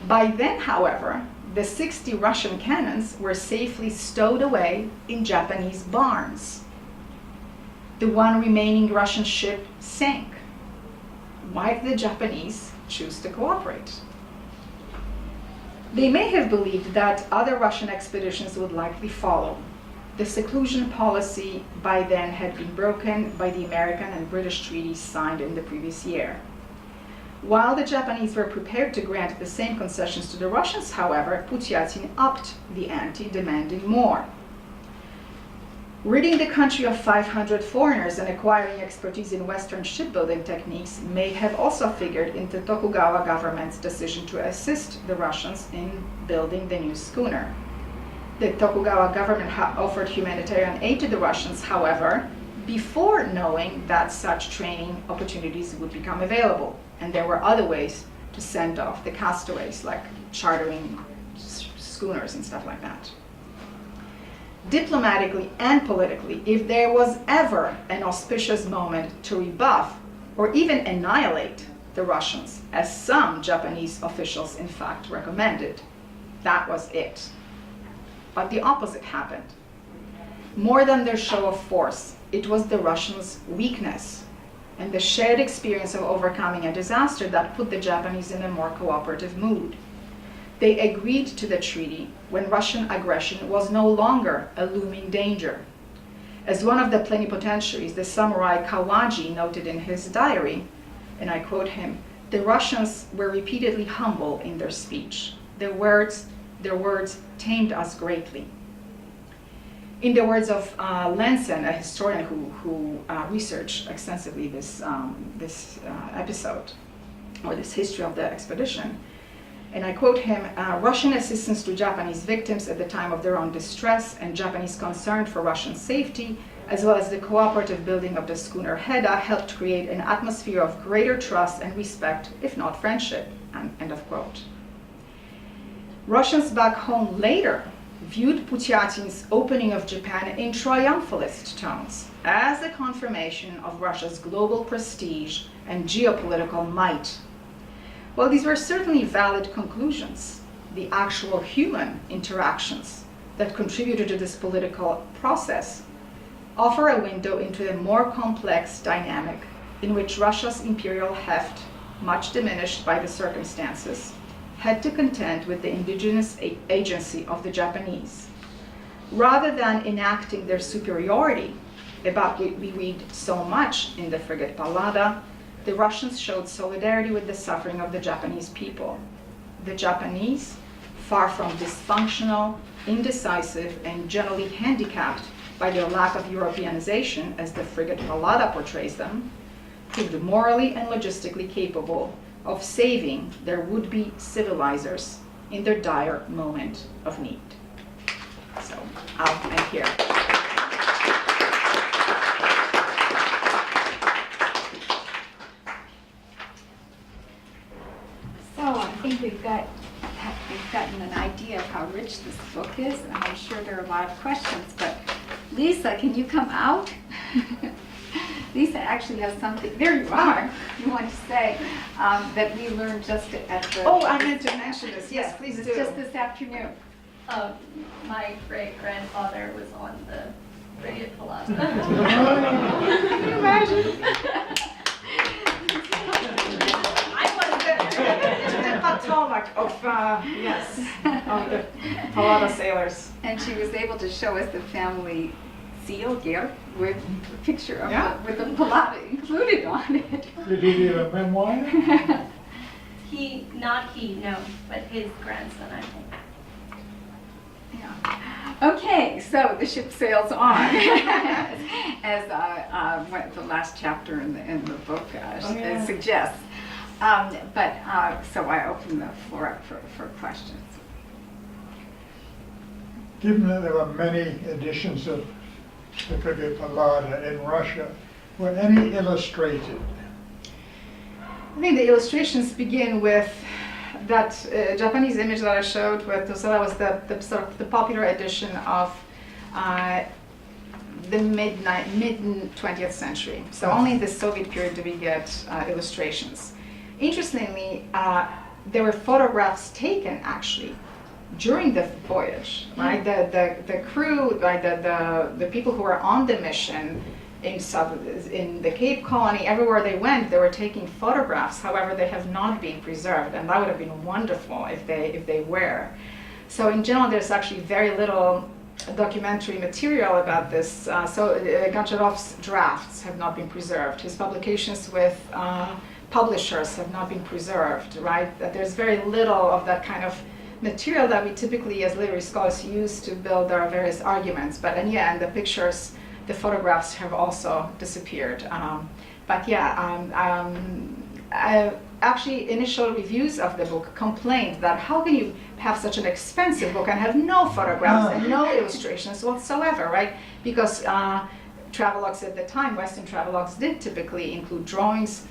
By then, however, the 60 Russian cannons were safely stowed away in Japanese barns. The one remaining Russian ship sank. Why did the Japanese choose to cooperate? They may have believed that other Russian expeditions would likely follow. The seclusion policy by then had been broken by the American and British treaties signed in the previous year. While the Japanese were prepared to grant the same concessions to the Russians, however, Pushkin upped the ante, demanding more. Ridding the country of 500 foreigners and acquiring expertise in Western shipbuilding techniques may have also figured into Tokugawa government's decision to assist the Russians in building the new schooner. The Tokugawa government offered humanitarian aid to the Russians, however, before knowing that such training opportunities would become available. And there were other ways to send off the castaways, like chartering schooners and stuff like that. Diplomatically and politically, if there was ever an auspicious moment to rebuff or even annihilate the Russians, as some Japanese officials in fact recommended, that was it. But the opposite happened. More than their show of force, it was the Russians' weakness and the shared experience of overcoming a disaster that put the Japanese in a more cooperative mood. They agreed to the treaty when Russian aggression was no longer a looming danger. As one of the plenipotentiaries, the samurai Kawaji, noted in his diary, and I quote him, "The Russians were repeatedly humble in their speech. Their words tamed us greatly." In the words of Lensen, a historian who researched extensively this episode, or this history of the expedition, and I quote him, "Russian assistance to Japanese victims at the time of their own distress and Japanese concern for Russian safety, as well as the cooperative building of the schooner Heda, helped create an atmosphere of greater trust and respect, if not friendship," end of quote. Russians back home later viewed Pushkin's opening of Japan in triumphalist tones as a confirmation of Russia's global prestige and geopolitical might. While these were certainly valid conclusions, the actual human interactions that contributed to this political process offer a window into a more complex dynamic in which Russia's imperial heft, much diminished by the circumstances, had to contend with the indigenous agency of the Japanese. Rather than enacting their superiority, about which we read so much in the Frigate Pallada, the Russians showed solidarity with the suffering of the Japanese people. The Japanese, far from dysfunctional, indecisive, and generally handicapped by their lack of Europeanization, as the Frigate Pallada portrays them, proved morally and logistically capable of saving their would-be civilizers in their dire moment of need. So I'll end here.
So I think we've gotten an idea of how rich this book is, and I'm sure there are a lot of questions, but Lisa, can you come out? Lisa actually has something, there you are, you want to say, that we learned just at the...
Oh, I meant to mention this. Yes, please do.
Just this afternoon.
My great-grandfather was on the Frigate Pallada.
Can you imagine? I was the Potomac of, yes, of the Pallada sailors.
And she was able to show us the family seal here with a picture of with the Pallada included on it.
Did he do a memoir?
No, but his grandson, I think.
Yeah. Okay, so the ship sails on, as the last chapter in the book suggests. So I open the floor up for questions.
Given that there were many editions of the Frigate Pallada in Russia, were any illustrated?
I think the illustrations begin with that Japanese image that I showed with, so that was the sort of the popular edition of the mid 20th century. So only in the Soviet period do we get illustrations. Interestingly, there were photographs taken actually during the voyage, right? The crew, right? The people who were on the mission in the Cape Colony, everywhere they went, they were taking photographs. However, they have not been preserved, and that would have been wonderful if they were. So in general, there's actually very little documentary material about this. Goncharov's drafts have not been preserved. His publications with publishers have not been preserved, right? That there's very little of that kind of material that we typically as literary scholars use to build our various arguments. But and yeah, and the pictures, the photographs have also disappeared. Actually, initial reviews of the book complained that how can you have such an expensive book and have no photographs and no illustrations whatsoever, right? Because travelogues at the time, Western travelogues did typically include drawings,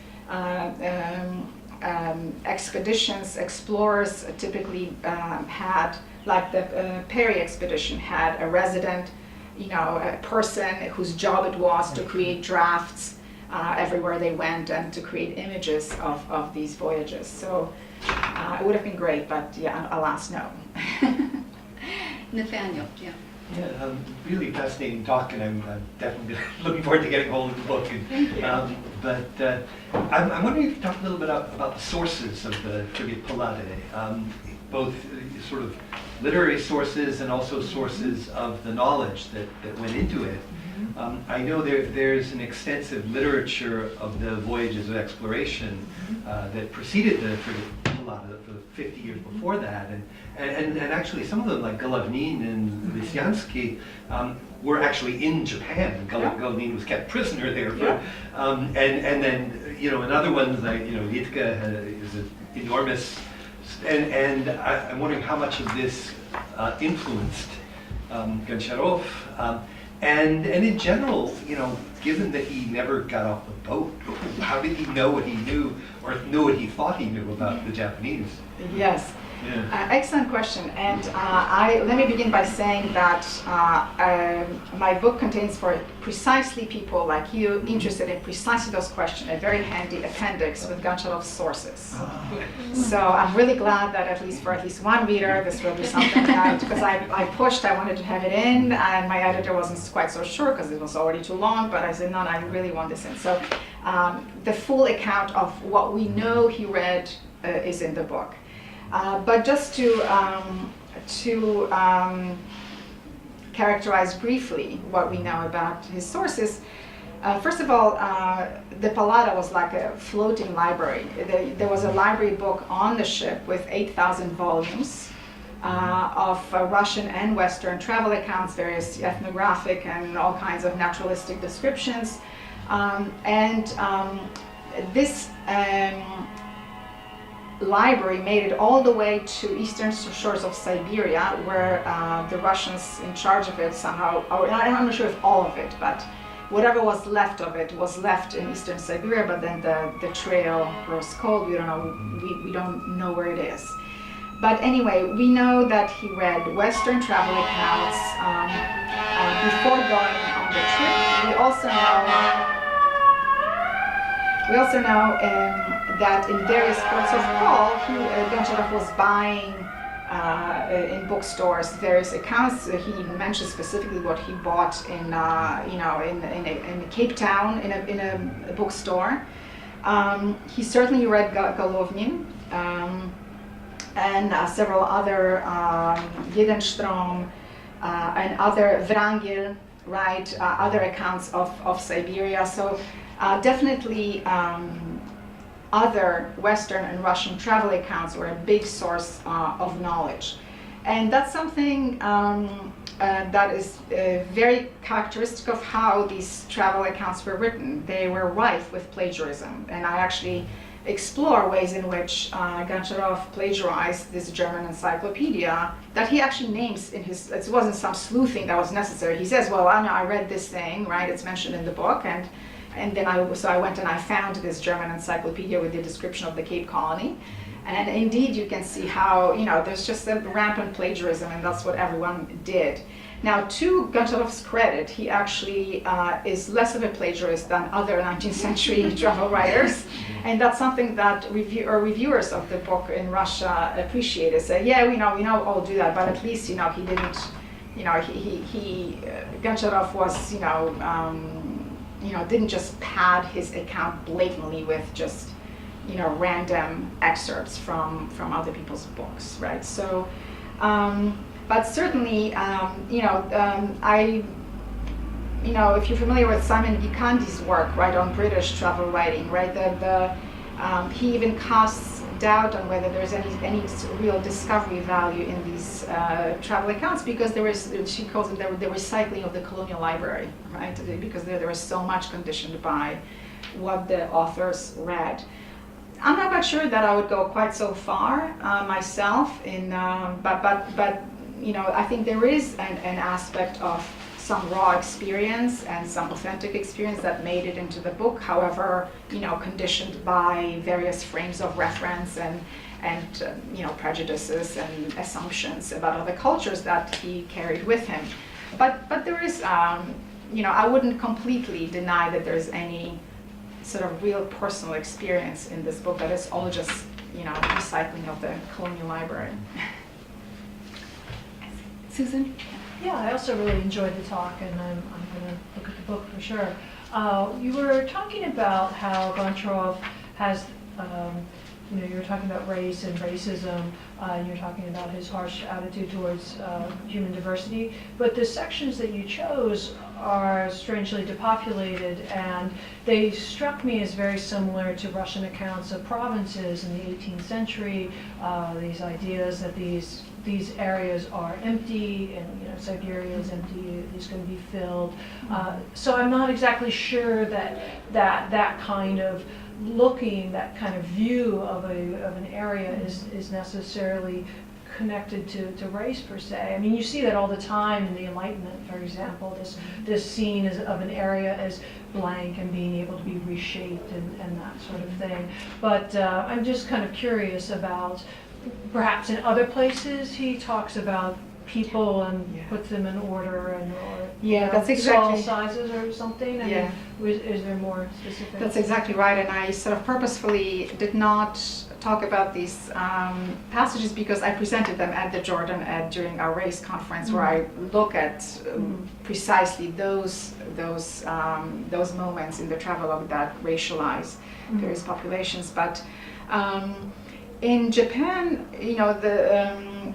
expeditions, explorers typically had, like the Perry expedition had a resident, a person whose job it was to create drafts everywhere they went and to create images of these voyages. So it would have been great, but yeah, alas, no.
Nathaniel, yeah.
Yeah, really fascinating talk, and I'm definitely looking forward to getting hold of the book. And, I'm wondering if you could talk a little bit about the sources of the Frigate Pallada, both sort of literary sources and also sources of the knowledge that went into it. I know there's an extensive literature of the voyages of exploration that preceded the Frigate Pallada for 50 years before that, and actually some of them, like Golovnin and Lysyansky, were actually in Japan. Golovnin was kept prisoner there, and then another one like Litka is an enormous, and I'm wondering how much of this influenced Goncharov. And in general, given that he never got off the boat, how did he know what he knew, or know what he thought he knew about the Japanese?
Yes.
Yeah.
Excellent question, and let me begin by saying that my book contains for precisely people like you interested in precisely those questions a very handy appendix with Goncharov's sources. So I'm really glad that at least one reader this will be something that, because I pushed, I wanted to have it in, and my editor wasn't quite so sure because it was already too long, but I said no, I really want this in. So the full account of what we know he read is in the book. But just to characterize briefly what we know about his sources, first of all, the Pallada was like a floating library. There was a library book on the ship with 8,000 volumes of Russian and Western travel accounts, various ethnographic and all kinds of naturalistic descriptions. This library made it all the way to eastern shores of Siberia, where the Russians in charge of it somehow, I'm not sure if all of it, but whatever was left of it was left in eastern Siberia, but then the trail grows cold. We don't know where it is. But anyway, we know that he read Western travel accounts before going on the trip. We also know that in various ports of call, Goncharov was buying in bookstores various accounts. He mentions specifically what he bought in Cape Town in a bookstore. He certainly read Golovnin and several other Jedenstrom and other Wrangel, right? Other accounts of Siberia. So definitely. Other Western and Russian travel accounts were a big source of knowledge. And that's something that is very characteristic of how these travel accounts were written. They were rife with plagiarism. And I actually explore ways in which Goncharov plagiarized this German encyclopedia that he actually names in his, it wasn't some sleuthing that was necessary. He says, well, I read this thing, right? It's mentioned in the book. And then I went and I found this German encyclopedia with the description of the Cape Colony. And indeed, you can see how, there's just a rampant plagiarism, and that's what everyone did. Now, to Goncharov's credit, he actually is less of a plagiarist than other 19th century travel writers. And that's something that reviewers of the book in Russia appreciate. They say, yeah, we know all do that, but at least, he didn't, Goncharov was, didn't just pad his account blatantly with just, random excerpts from other people's books, right? So, but certainly, if you're familiar with Simon Vikandi's work, right, on British travel writing, right, He even casts doubt on whether there's any real discovery value in these travel accounts, because she calls it the recycling of the colonial library, right? Because there was so much conditioned by what the authors read. I'm not quite sure that I would go quite so far myself, but you know, I think there is an aspect of some raw experience and some authentic experience that made it into the book. However, you know, conditioned by various frames of reference and you know, prejudices and assumptions about other cultures that he carried with him. But there is, you know, I wouldn't completely deny that there's any sort of real personal experience in this book, that it's all just, you know, recycling of the colonial library. Susan?
Yeah, I also really enjoyed the talk, and I'm going to look at the book for sure. You were talking about how Goncharov has, you know, you were talking about race and racism, and you're talking about his harsh attitude towards human diversity, but the sections that you chose are strangely depopulated, and they struck me as very similar to Russian accounts of provinces in the 18th century, these ideas that these areas are empty, and you know, Siberia is empty, it's going to be filled. So I'm not exactly sure that kind of looking, that kind of view of an area is necessarily connected to race per se. I mean, you see that all the time in the Enlightenment, for example, this scene of an area as blank and being able to be reshaped and that sort of thing. But I'm just kind of curious about, perhaps in other places he talks about people and puts them in order, and or
that's exactly
small sizes or something. I mean, is there more specific?
That's exactly right, and I sort of purposefully did not talk about these passages because I presented them at the Jordan Ed during our race conference, where I look at precisely those moments in the travelogue that racialize various populations. But in Japan, you know,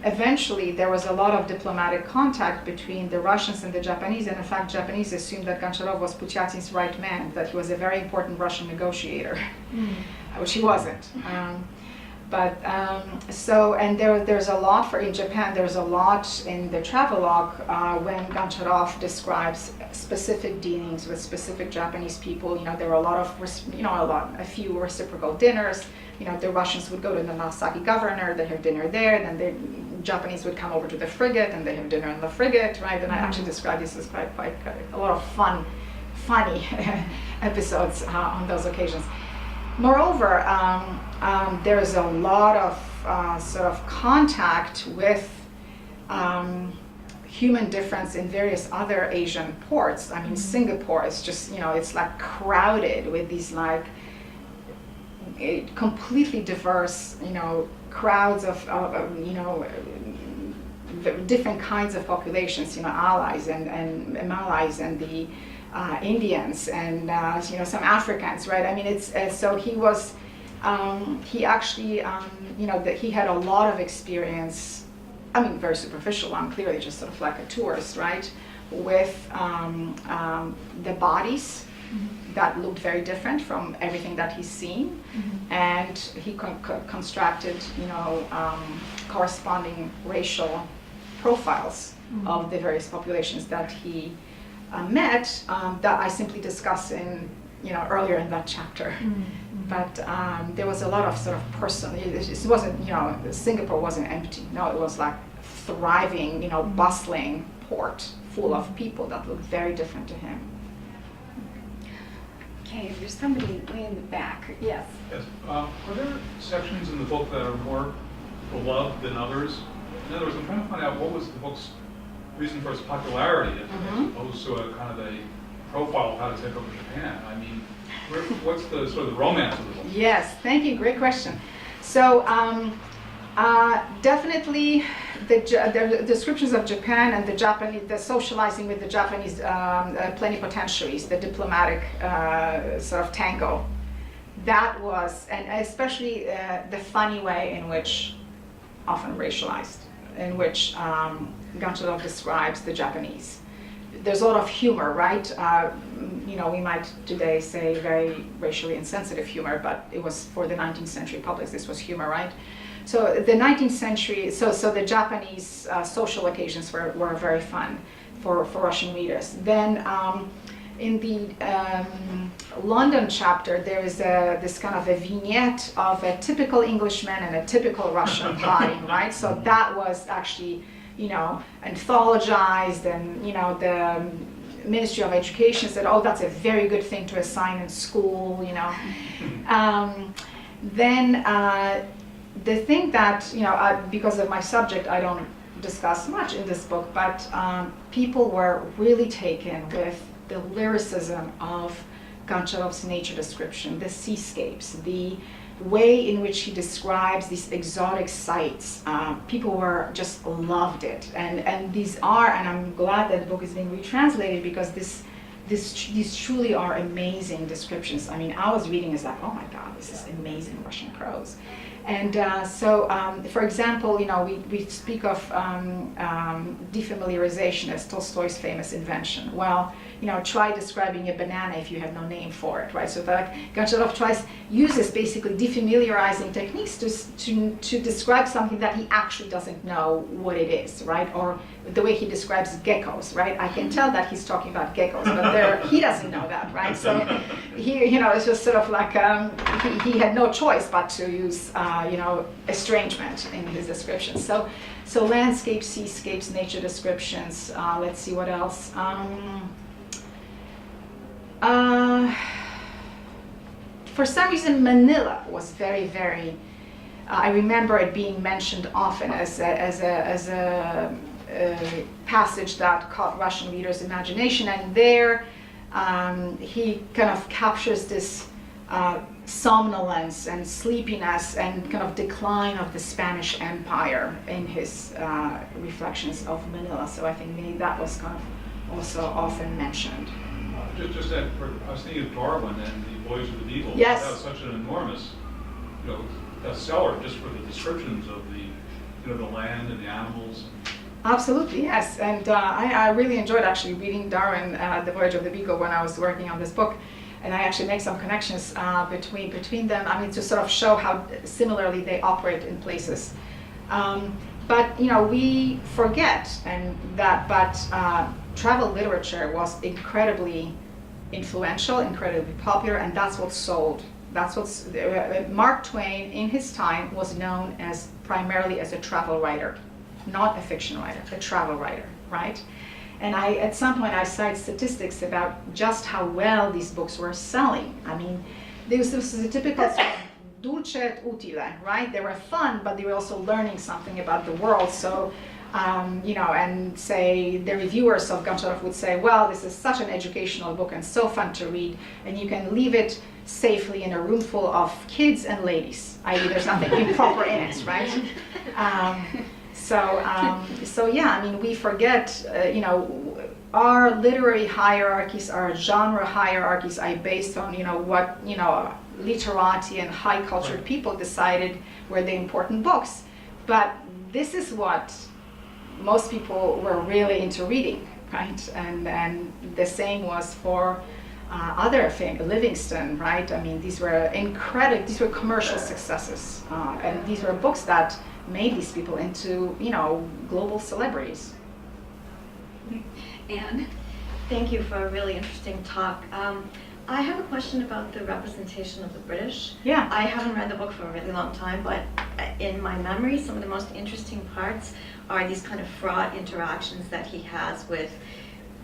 eventually there was a lot of diplomatic contact between the Russians and the Japanese, and in fact, Japanese assumed that Goncharov was Pushkin's right man, that he was a very important Russian negotiator, which he wasn't. And there's a lot in Japan. There's a lot in the travelogue when Goncharov describes specific dealings with specific Japanese people. You know, there were a few reciprocal dinners. You know, the Russians would go to the Nagasaki governor, they have dinner there, then the Japanese would come over to the frigate and they have dinner on the frigate, right? And I actually described this as quite a lot of funny episodes on those occasions. Moreover, there's a lot of sort of contact with human difference in various other Asian ports. I mean, Singapore is just, you know, it's like crowded with these like completely diverse, you know, crowds of you know, different kinds of populations, you know, allies and Malays and the Indians and you know, some Africans, right? I mean, it's so he was he actually you know, that he had a lot of experience. I mean, very superficial. I'm clearly just sort of like a tourist, right? With the bodies that looked very different from everything that he's seen, and he constructed, you know, corresponding racial profiles of the various populations that he met, that I simply discuss in, you know, earlier in that chapter. But there was a lot of sort of personal. It wasn't, you know, Singapore wasn't empty. No, it was like thriving, you know, bustling port full of people that looked very different to him.
Okay, there's somebody way in the back. Yes.
Yes. Are there sections in the book that are more beloved than others? In other words, I'm trying to find out what was the book's reason for its popularity, as opposed to a kind of a profile of how to take over Japan. I mean, what's the sort of the romance of the book?
Yes, thank you. Great question. So definitely the descriptions of Japan and the Japanese, the socializing with the Japanese plenipotentiaries, the diplomatic sort of tango, that was, and especially the funny way in which, often racialized, in which Goncharov describes the Japanese. there's a lot of humor, right? We might today say very racially insensitive humor, but it was for the 19th century public, this was humor, right? So the 19th century, so the Japanese social occasions were very fun for Russian readers. Then in the London chapter, there is this kind of a vignette of a typical Englishman and a typical Russian partying, right? So that was actually, anthologized, and, the Ministry of Education said, oh, that's a very good thing to assign in school, Then the thing that, because of my subject, I don't discuss much in this book, but people were really taken with the lyricism of Goncharov's nature description, the seascapes, the way in which he describes these exotic sights. People were just loved it, and these are, and I'm glad that the book is being retranslated, because these truly are amazing descriptions. I mean, I was reading, it's like, oh my God, this is amazing Russian prose. And for example, we speak of defamiliarization as Tolstoy's famous invention. Well, try describing a banana if you have no name for it, right? So Goncharov uses basically defamiliarizing techniques to describe something that he actually doesn't know what it is, right? Or the way he describes geckos, right? I can tell that he's talking about geckos, but he doesn't know that, right? So it's just sort of like he had no choice but to use estrangement in his descriptions. So landscapes, seascapes, nature descriptions. Let's see what else. For some reason, Manila was very, very. I remember it being mentioned often as a passage that caught Russian readers' imagination, and there he kind of captures this somnolence and sleepiness and kind of decline of the Spanish Empire in his reflections of Manila. So I think maybe that was kind of also often mentioned.
Just that, I was thinking of Darwin and the Voyage of the Beagle.
Yes.
That was such an enormous, bestseller just for the descriptions of the land and the animals.
Absolutely, yes. And I really enjoyed actually reading Darwin, The Voyage of the Beagle, when I was working on this book. And I actually make some connections between them. I mean, to sort of show how similarly they operate in places. But we forget but travel literature was incredibly influential, incredibly popular, and that's what sold. Mark Twain in his time was known as primarily as a travel writer, not a fiction writer, a travel writer, right? And at some point I cite statistics about just how well these books were selling. I mean, this was a typical sort of dulce et utile, right? They were fun, but they were also learning something about the world. So, and say the reviewers of Goncharov would say, well, this is such an educational book and so fun to read, and you can leave it safely in a room full of kids and ladies, i.e. there's nothing improper in it, right? So yeah, I mean, we forget, our literary hierarchies, our genre hierarchies are based on, what, literati and high cultured people decided were the important books. But this is what most people were really into reading, right? And the same was for other things, Livingston, right? I mean, these were commercial successes. And these were books that made these people into, global celebrities.
Anne, thank you for a really interesting talk. I have a question about the representation of the British.
Yeah.
I haven't read the book for a really long time, but in my memory, some of the most interesting parts are these kind of fraught interactions that he has with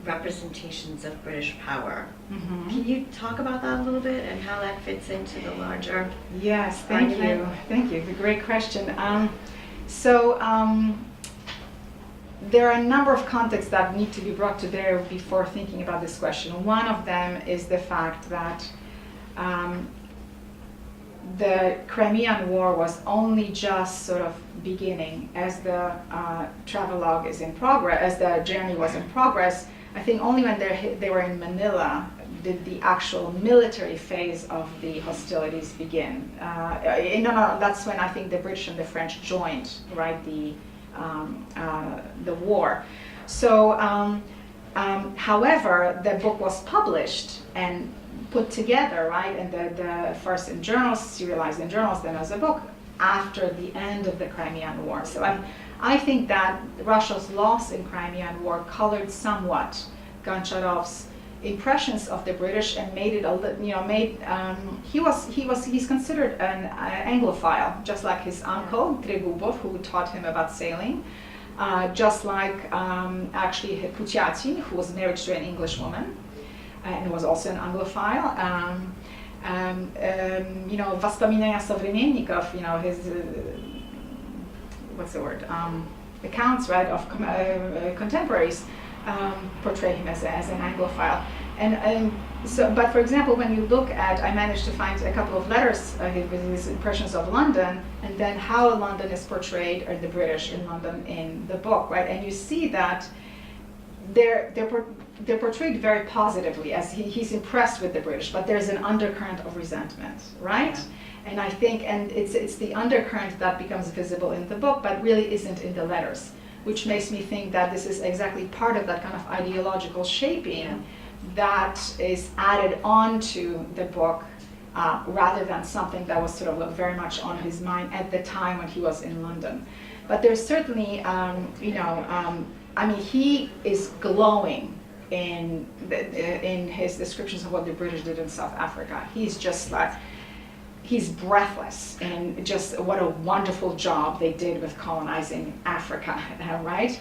representations of British power. Mm-hmm. Can you talk about that a little bit and how that fits into the larger
Yes, thank
argument?
you. Thank you. It's a great question. There are a number of contexts that need to be brought to bear before thinking about this question. One of them is the fact that the Crimean War was only just sort of beginning as the travelogue is in progress, as the journey was in progress. I think only when they were in Manila did the actual military phase of the hostilities begin. That's when I think the British and the French joined, right, the war. So However, the book was published and put together, right, and the first in journals, serialized in journals, then as a book after the end of the Crimean War. So I think that Russia's loss in Crimean War colored somewhat Goncharov's impressions of the British and made it he's considered an Anglophile, just like his uncle Tregubov, who taught him about sailing, just like actually Putyati, who was married to an English woman and was also an Anglophile. Воспоминания современников, his what's the word? Accounts, right, of contemporaries portray him as an Anglophile. And so, but for example, when you look at, I managed to find a couple of letters with his impressions of London, and then how London is portrayed, or the British in London in the book, right? And you see that they're portrayed very positively, as he's impressed with the British, but there's an undercurrent of resentment, right? Yeah. And I think, and it's the undercurrent that becomes visible in the book, but really isn't in the letters, which makes me think that this is exactly part of that kind of ideological shaping that is added onto the book, rather than something that was sort of very much on his mind at the time when he was in London. But there's certainly, I mean, he is glowing in his descriptions of what the British did in South Africa. He's just like, he's breathless and just what a wonderful job they did with colonizing Africa, right?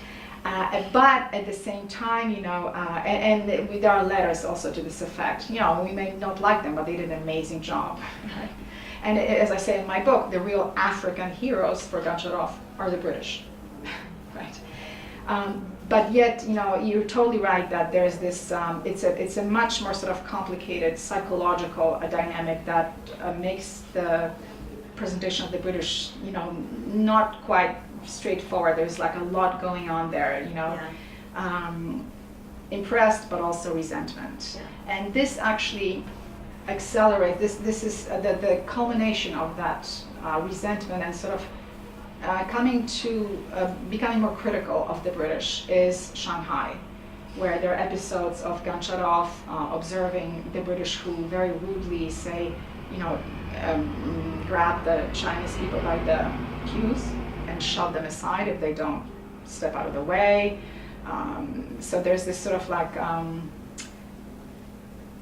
But at the same time, and there are letters also to this effect. We may not like them, but they did an amazing job. Right? And as I say in my book, the real African heroes for Goncharov are the British, right? But yet, you're totally right that there's this. It's a much more sort of complicated psychological dynamic that makes the presentation of the British, not quite straightforward. There's like a lot going on there, impressed but also resentment. Yeah. And this actually accelerates. This is the culmination of that resentment and sort of coming to becoming more critical of the British is Shanghai, where there are episodes of Goncharov observing the British who very rudely say, grab the Chinese people by the queues and shove them aside if they don't step out of the way. So there's this sort of like,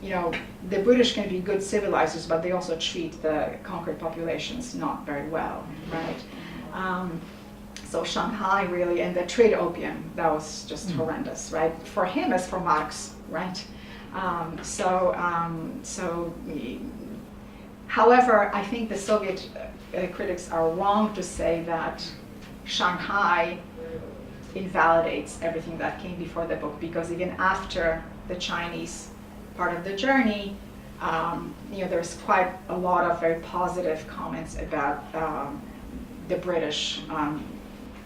the British can be good civilizers, but they also treat the conquered populations not very well, right? So Shanghai really, and the trade opium, that was just horrendous, right? For him as for Marx, right? However, I think the Soviet critics are wrong to say that Shanghai invalidates everything that came before the book, because even after the Chinese part of the journey, there's quite a lot of very positive comments about the British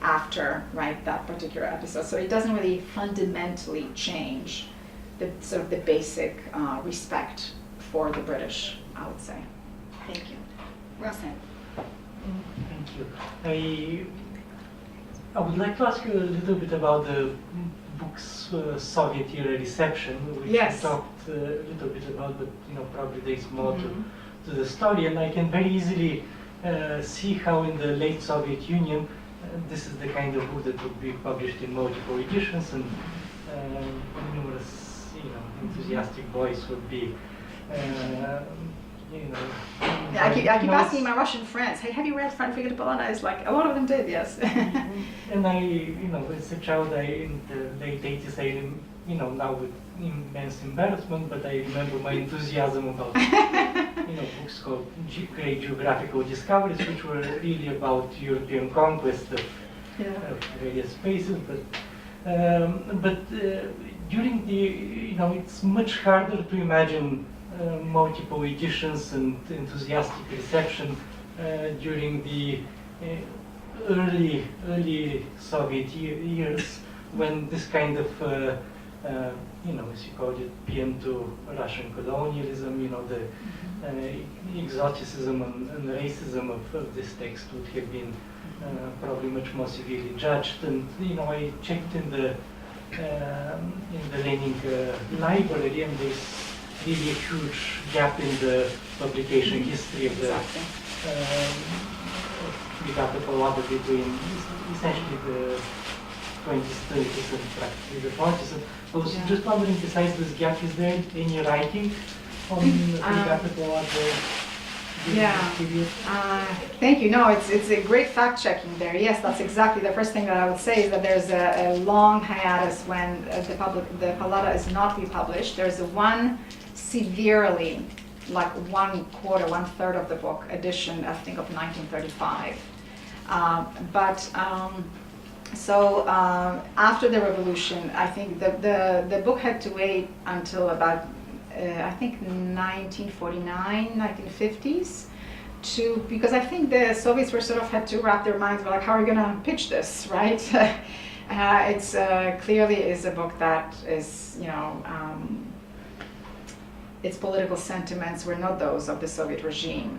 after, right, that particular episode. So it doesn't really fundamentally change the sort of the basic respect for the British, I would say. Thank you.
Russell.
Thank you. I would like to ask you a little bit about the book's Soviet era reception, which you talked a little bit about, but probably there's more to the story, and I can very easily see how in the late Soviet Union this is the kind of book that would be published in multiple editions, and numerous enthusiastic boys would be
I keep asking my Russian friends, hey, have you read Frigate Pallada? It's like, a lot of them did, yes.
And as a child, in the late 80s, now with immense embarrassment, but I remember my enthusiasm about, books called Great Geographical Discoveries, which were really about European conquest of various spaces. But during the, it's much harder to imagine multiple editions and enthusiastic reception during the early Soviet years, when this kind of, as you called it, PM to Russian colonialism, the exoticism and racism of this text would have been probably much more severely judged. And I checked in the in the Lenin library, and there's really a huge gap in the publication history of the Edyta Bojanowska between essentially the 20th, 30s and practically the 40s. I was just wondering, besides this gap, is there any writing on Edyta Bojanowska?
Thank you. No, it's a great fact-checking there. Yes, that's exactly the first thing that I would say is that there's a long hiatus when the Pallada is not republished. There's a one severely, like 1/4, 1/3 of the book edition, I think, of 1935. So after the revolution, I think the book had to wait until about I think 1949, 1950s, because I think the Soviets were sort of had to wrap their minds about like, how are we going to pitch this, right? It's clearly is a book that is, its political sentiments were not those of the Soviet regime.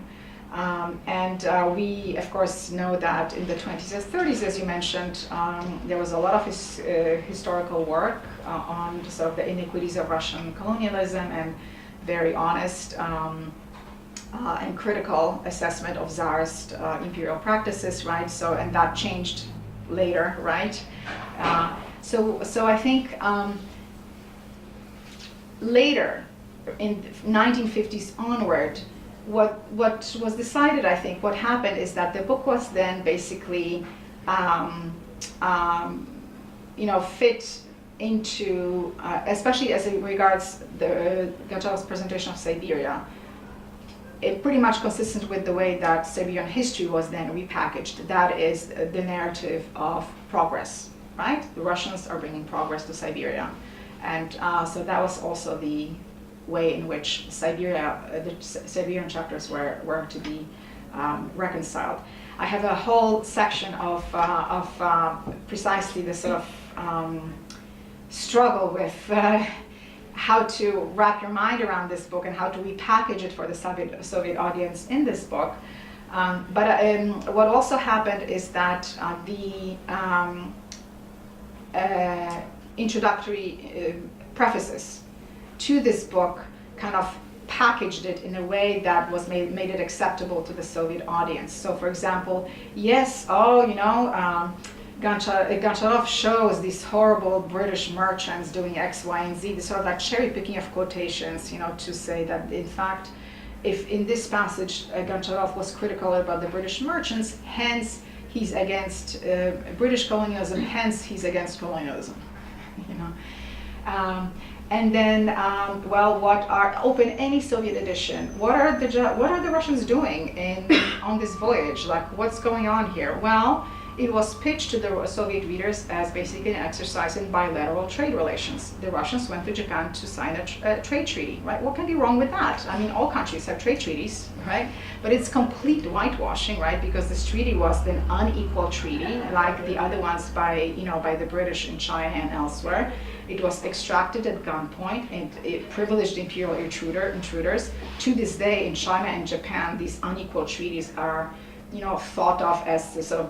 We, of course, know that in the 20s and 30s, as you mentioned, there was a lot of historical work on sort of the iniquities of Russian colonialism and very honest and critical assessment of Tsarist imperial practices, right? So, and that changed later, right? So I think later, in 1950s onward, what was decided, I think, what happened is that the book was then basically, fit into, especially as it regards the Goncharov's presentation of Siberia, it pretty much consistent with the way that Siberian history was then repackaged. That is the narrative of progress, right? The Russians are bringing progress to Siberia. And so that was also the way in which the Siberian chapters were to be reconciled. I have a whole section of precisely the sort of struggle with how to wrap your mind around this book and how to repackage it for the Soviet audience in this book. What also happened is that the introductory prefaces to this book kind of packaged it in a way that was made it acceptable to the Soviet audience. So, for example, yes, Goncharov shows these horrible British merchants doing X, Y, and Z, the sort of that cherry picking of quotations, to say that in fact, if in this passage Goncharov was critical about the British merchants, hence he's against British colonialism, hence he's against colonialism, And then, open any Soviet edition. What are the Russians doing on this voyage? Like, what's going on here? Well, it was pitched to the Soviet readers as basically an exercise in bilateral trade relations. The Russians went to Japan to sign a trade treaty, right? What can be wrong with that? I mean, all countries have trade treaties, right? But it's complete whitewashing, right? Because this treaty was an unequal treaty, like the other ones by the British in China and elsewhere. It was extracted at gunpoint, and it privileged imperial intruders. To this day, in China and Japan, these unequal treaties are thought of as the sort of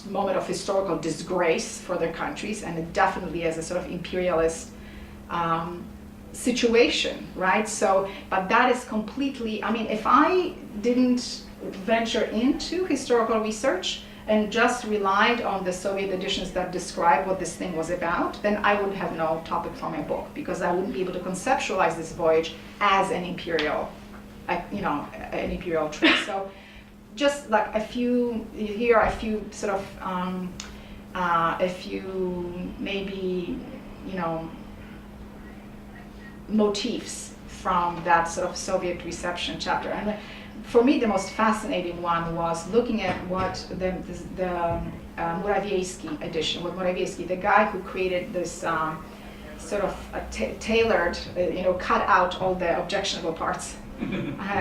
moment of historical disgrace for their countries, and definitely as a sort of imperialist situation, right? So, but that is completely, if I didn't venture into historical research and just relied on the Soviet editions that describe what this thing was about, then I would have no topic for my book, because I wouldn't be able to conceptualize this voyage as an imperial trip. So, just like a few sort of maybe motifs from that sort of Soviet reception chapter. And for me, the most fascinating one was looking at what the Morawiecki edition, the guy who created this sort of tailored, cut out all the objectionable parts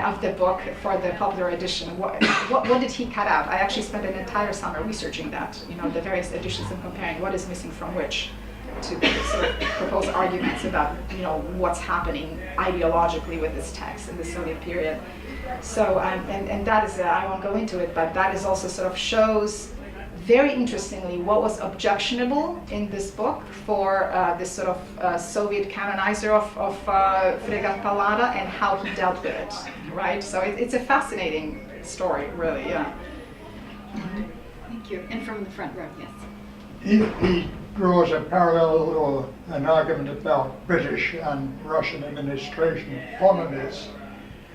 of the book for the popular edition. What did he cut out? I actually spent an entire summer researching that, the various editions and comparing what is missing from which, to sort of propose arguments about, what's happening ideologically with this text in the Soviet period. So, and that is, I won't go into it, but that is also sort of shows very interestingly, what was objectionable in this book for this sort of Soviet canonizer of Frigate Pallada and how he dealt with it, right? So it's a fascinating story, really, yeah.
Thank you. And from the front row, yes.
He draws a parallel or an argument about British and Russian administration on this.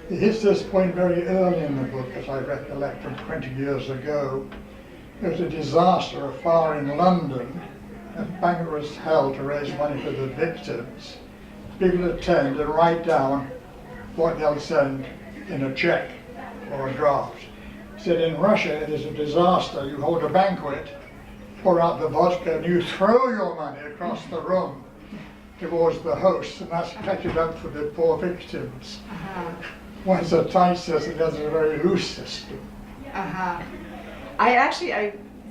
He hits this point very early in the book, as I recollect from 20 years ago. There was a disaster, a fire in London. A banquet was held to raise money for the victims. People attend and write down what they'll send in a check or a draft. He said in Russia it is a disaster. You hold a banquet, pour out the vodka, and you throw your money across the room towards the host, and that's collected up for the poor victims. Whereas a tight system, that's a very loose system.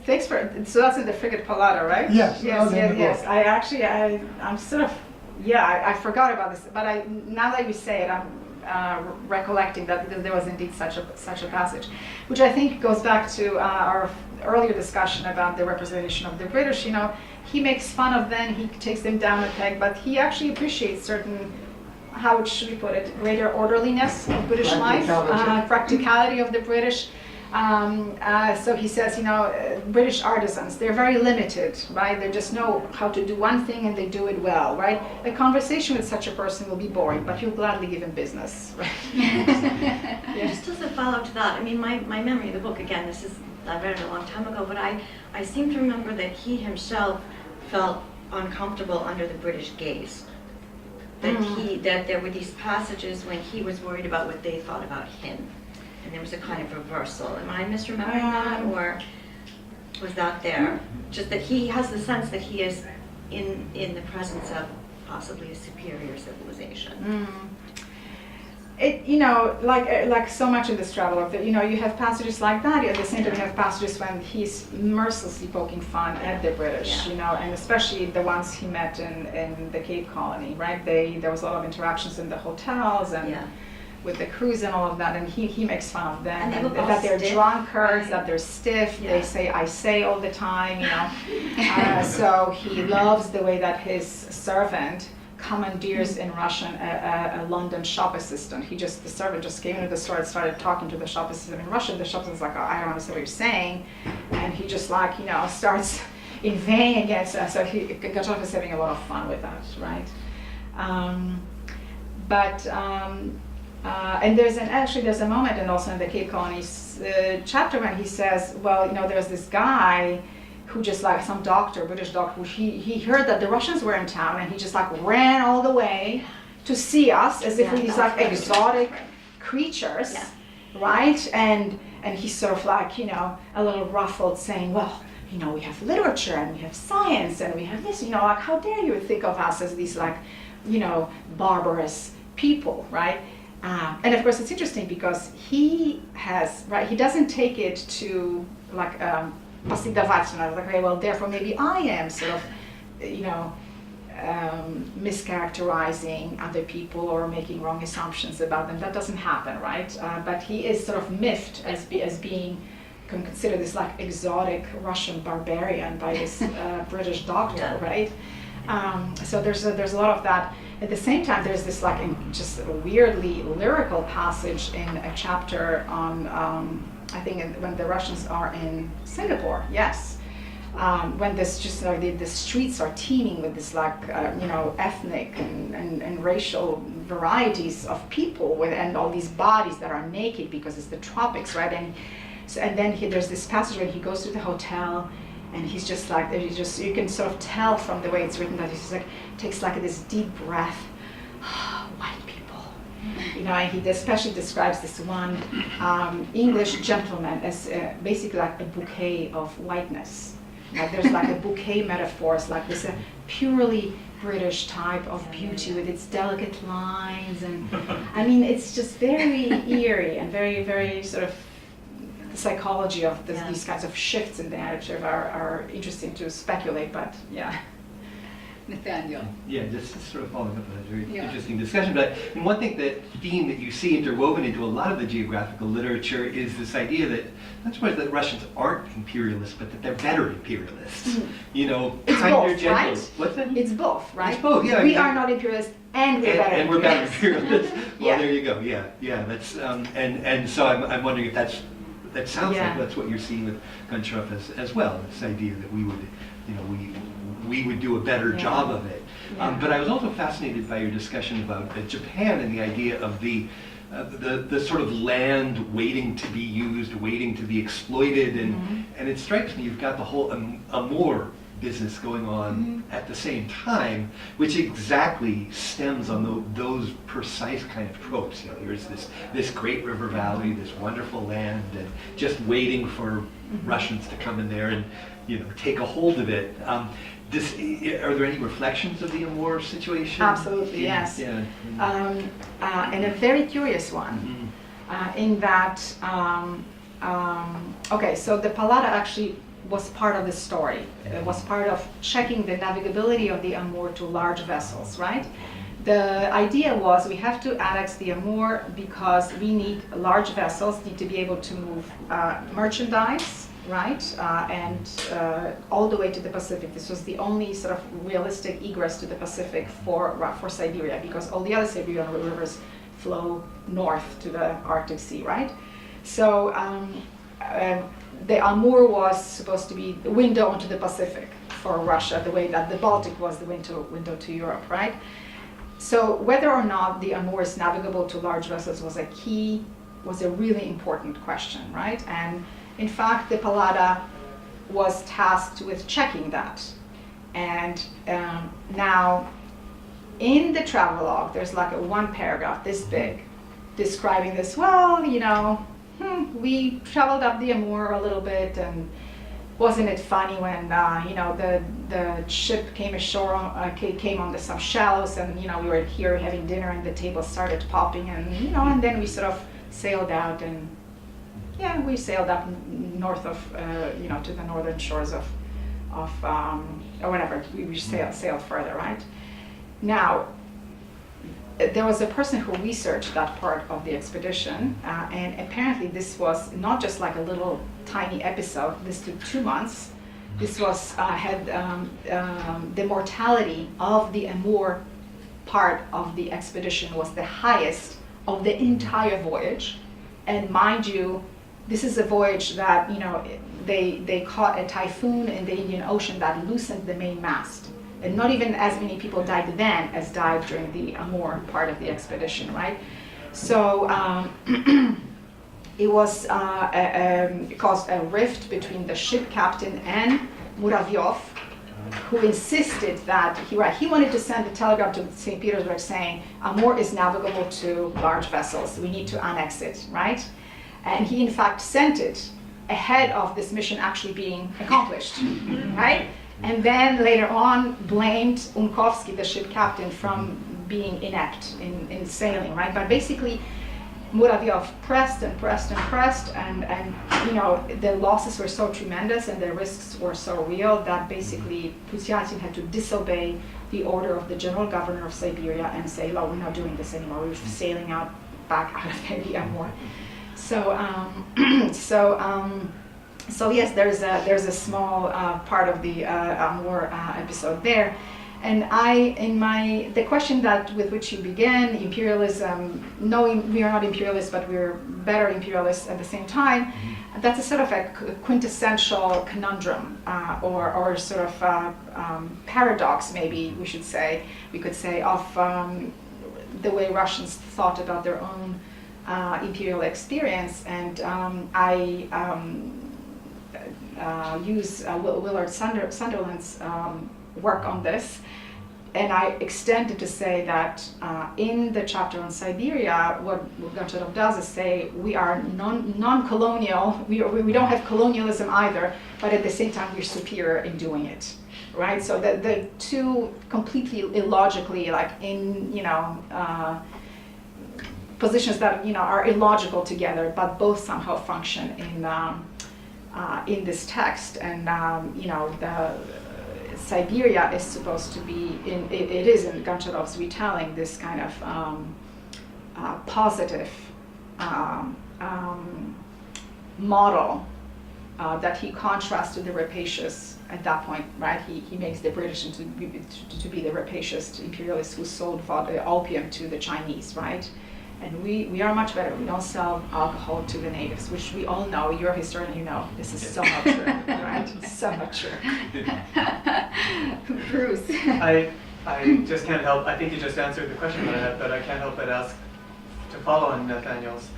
Thanks for, so that's in the Frigate Pallada, right?
Yes,
yes,
that's in the
yes.
book.
I'm sort of, I forgot about this, but now that you say it, I'm recollecting that there was indeed such a passage, which I think goes back to our earlier discussion about the representation of the British. You know, he makes fun of them, he takes them down a peg, but he actually appreciates certain, how should we put it, greater orderliness of British life, practicality of the British. So he says, you know, British artisans, they're very limited, right? They just know how to do one thing and they do it well, right? A conversation with such a person will be boring, but you'll gladly give him business, right?
Yeah. Just as a follow-up to that, I mean, my memory of the book, again, I read it a long time ago, but I seem to remember that he himself felt uncomfortable under the British gaze. That there were these passages when he was worried about what they thought about him. And there was a kind of reversal. Am I misremembering that, or was that there? Just that he has the sense that he is in the presence of possibly a superior civilization.
It, you know, like so much in this travelogue, that, you know, you have passages like that. At the same time, you have passages when he's mercilessly poking fun at the British, you know, and especially the ones he met in the Cape Colony, right? There was a lot of interactions in the hotels and with the crews and all of that, and he makes fun of them, and that they're drunkards, that they're stiff. They say "I say" all the time, you know. So he loves the way that his servant commandeers in Russian a London shop assistant. The servant just came into the store and started talking to the shop assistant in Russian. The shop assistant's like, oh, I don't understand what you're saying, and he just, like, you know, starts inveighing against us. So Goncharov is having a lot of fun with that, right? And there's a moment, and also in the Cape Colonies chapter, when he says, well, you know, there's this guy who just, like, some doctor, British doctor, who he heard that the Russians were in town, and he just, like, ran all the way to see us as if we're these, like, exotic creatures, right? And he's sort of, like, you know, a little ruffled, saying, well, you know, we have literature and we have science and we have this, you know, like, how dare you think of us as these, like, you know, barbarous people, right? And of course, it's interesting because he doesn't take it to, like, like, okay, well, therefore maybe I am sort of, you know, mischaracterizing other people or making wrong assumptions about them. That doesn't happen, right? But he is sort of miffed as being considered this, like, exotic Russian barbarian by this British doctor, right? So there's a lot of that. At the same time, there's this, like, just a weirdly lyrical passage in a chapter on, I think, when the Russians are in Singapore, when this just, like, the streets are teeming with this, like, you know, ethnic and racial varieties of people and all these bodies that are naked because it's the tropics, right? And then there's this passage when he goes to the hotel. And he's just like, you can sort of tell from the way it's written that he's like, takes, like, this deep breath. White people, you know, and he especially describes this one English gentleman as basically like a bouquet of whiteness. Like, there's, like, a bouquet metaphors, like this purely British type of beauty with its delicate lines, and I mean, it's just very eerie and very, very sort of. The psychology of these kinds of shifts in the narrative are interesting to speculate, but yeah.
Nathaniel.
Yeah, just sort of following up on that very
Yeah.
interesting discussion. But and one thing, that theme that you see interwoven into a lot of the geographical literature is this idea that not so much that Russians aren't imperialists, but that they're better imperialists. You know,
It's
kinder,
both,
gentle.
right?
What's that?
It's both, right?
It's both, yeah. I
We
mean,
are not imperialists, and we're better.
and we're better
imperialists.
imperialists. Well,
Yeah.
there you go. Yeah, yeah. That's and so I'm wondering if that sounds
Yeah.
like that's what you're seeing with Goncharov as well. This idea that we would, you know, we would do a better
Yeah.
job of it.
Yeah.
But I was also fascinated by your discussion about Japan and the idea of the sort of land waiting to be used, waiting to be exploited, and it strikes me you've got the whole amour business going on at the same time, which exactly stems on those precise kind of tropes. You know, here's this great river valley, this wonderful land, and just waiting for Russians to come in there and, you know, take a hold of it. Are there any reflections of the amour situation?
Absolutely, yes.
Yeah.
And a very curious one, in that, okay, so the Pallada actually was part of the story. It was part of checking the navigability of the Amour to large vessels, right? The idea was we have to annex the Amour because we need large vessels, need to be able to move merchandise, right? And all the way to the Pacific. This was the only sort of realistic egress to the Pacific for Siberia, because all the other Siberian rivers flow north to the Arctic Sea, right? So the Amour was supposed to be the window onto the Pacific for Russia, the way that the Baltic was the window to Europe, right? So whether or not the Amour is navigable to large vessels was a really important question, right? And in fact, the Pallada was tasked with checking that. And now, in the travelogue, there's like one paragraph this big, describing this, well, you know, we traveled up the Amour a little bit, and wasn't it funny when, you know, the ship came ashore, came on some shallows, and, you know, we were here having dinner, and the table started popping, and, you know, and then we sort of sailed out, and yeah, we sailed up north of, you know, to the northern shores of or whatever, we sailed further, right? Now, there was a person who researched that part of the expedition, and apparently this was not just like a little tiny episode. This took 2 months. This was the mortality of the Amour part of the expedition was the highest of the entire voyage. And mind you, this is a voyage that, you know, they caught a typhoon in the Indian Ocean that loosened the main mast. And not even as many people died then as died during the Amour part of the expedition, right? So it was it caused a rift between the ship captain and Muravyov, who insisted that he wanted to send a telegram to St. Petersburg saying Amour is navigable to large vessels. We need to annex it, right? And he in fact sent it ahead of this mission actually being accomplished, right? And then later on blamed Unkovsky, the ship captain, from being inept in sailing, right? But basically, Muravyov pressed and pressed and pressed, and you know, the losses were so tremendous and the risks were so real that basically Pushkin had to disobey the order of the general governor of Siberia and say, "No, we're not doing this anymore. We're sailing back out of the Amour." So yes, there's a small part of the Amour episode there, and the question with which you began, imperialism, knowing we are not imperialists but we're better imperialists at the same time, that's a sort of a quintessential conundrum or sort of paradox, maybe we should say, of the way Russians thought about their own imperial experience, and I use Willard Sunderland's work on this, and I extended to say that in the chapter on Siberia, what Goncharov does is say we are non-colonial, we don't have colonialism either, but at the same time we're superior in doing it, right? So the two completely illogically, like in, you know, positions that, you know, are illogical together, but both somehow function in this text, and you know, Siberia is supposed to be, it is in Goncharov's retelling, this kind of positive model that he contrasts to the rapacious at that point, right? He makes the British to be the rapacious imperialists who sold opium to the Chinese, right? And we are much better. We don't sell alcohol to the natives, which we all know. You're a historian, you know. This is so not true, right? So not true.
Bruce.
I just can't help, I think you just answered the question that I had, but I can't help but ask, to follow on Nathaniel's,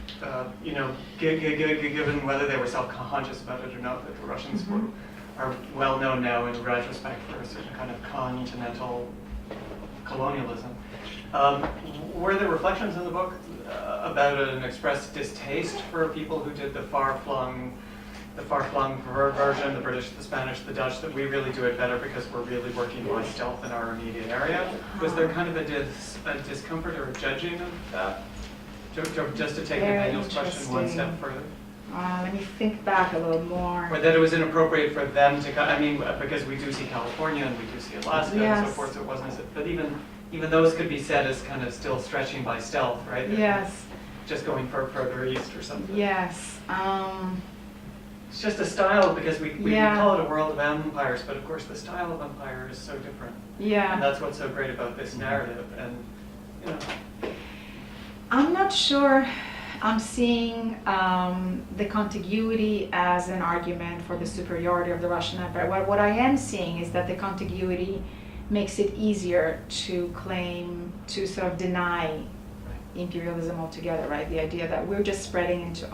you know, given whether they were self-conscious about it or not, that the Russians are well known now in retrospect for a certain kind of continental colonialism. Were there reflections in the book about an expressed distaste for people who did the far-flung version, the British, the Spanish, the Dutch, that we really do it better because we're really working by stealth in our immediate area? Was there kind of a discomfort or a judging of that? Just to take Nathaniel's question one step further.
Let me think back a little more.
Or that it was inappropriate for them to, I mean, because we do see California and we do see Alaska and so forth, so it wasn't as, but even those could be said as kind of still stretching by stealth, right?
Yes.
Just going further east or something.
Yes.
It's just a style, because we call it a world of empires, but of course the style of empire is so different.
Yeah.
And that's what's so great about this narrative. And, you know.
I'm not sure I'm seeing the contiguity as an argument for the superiority of the Russian Empire. What I am seeing is that the contiguity makes it easier to claim, to sort of deny imperialism altogether, right? The idea that we're just spreading into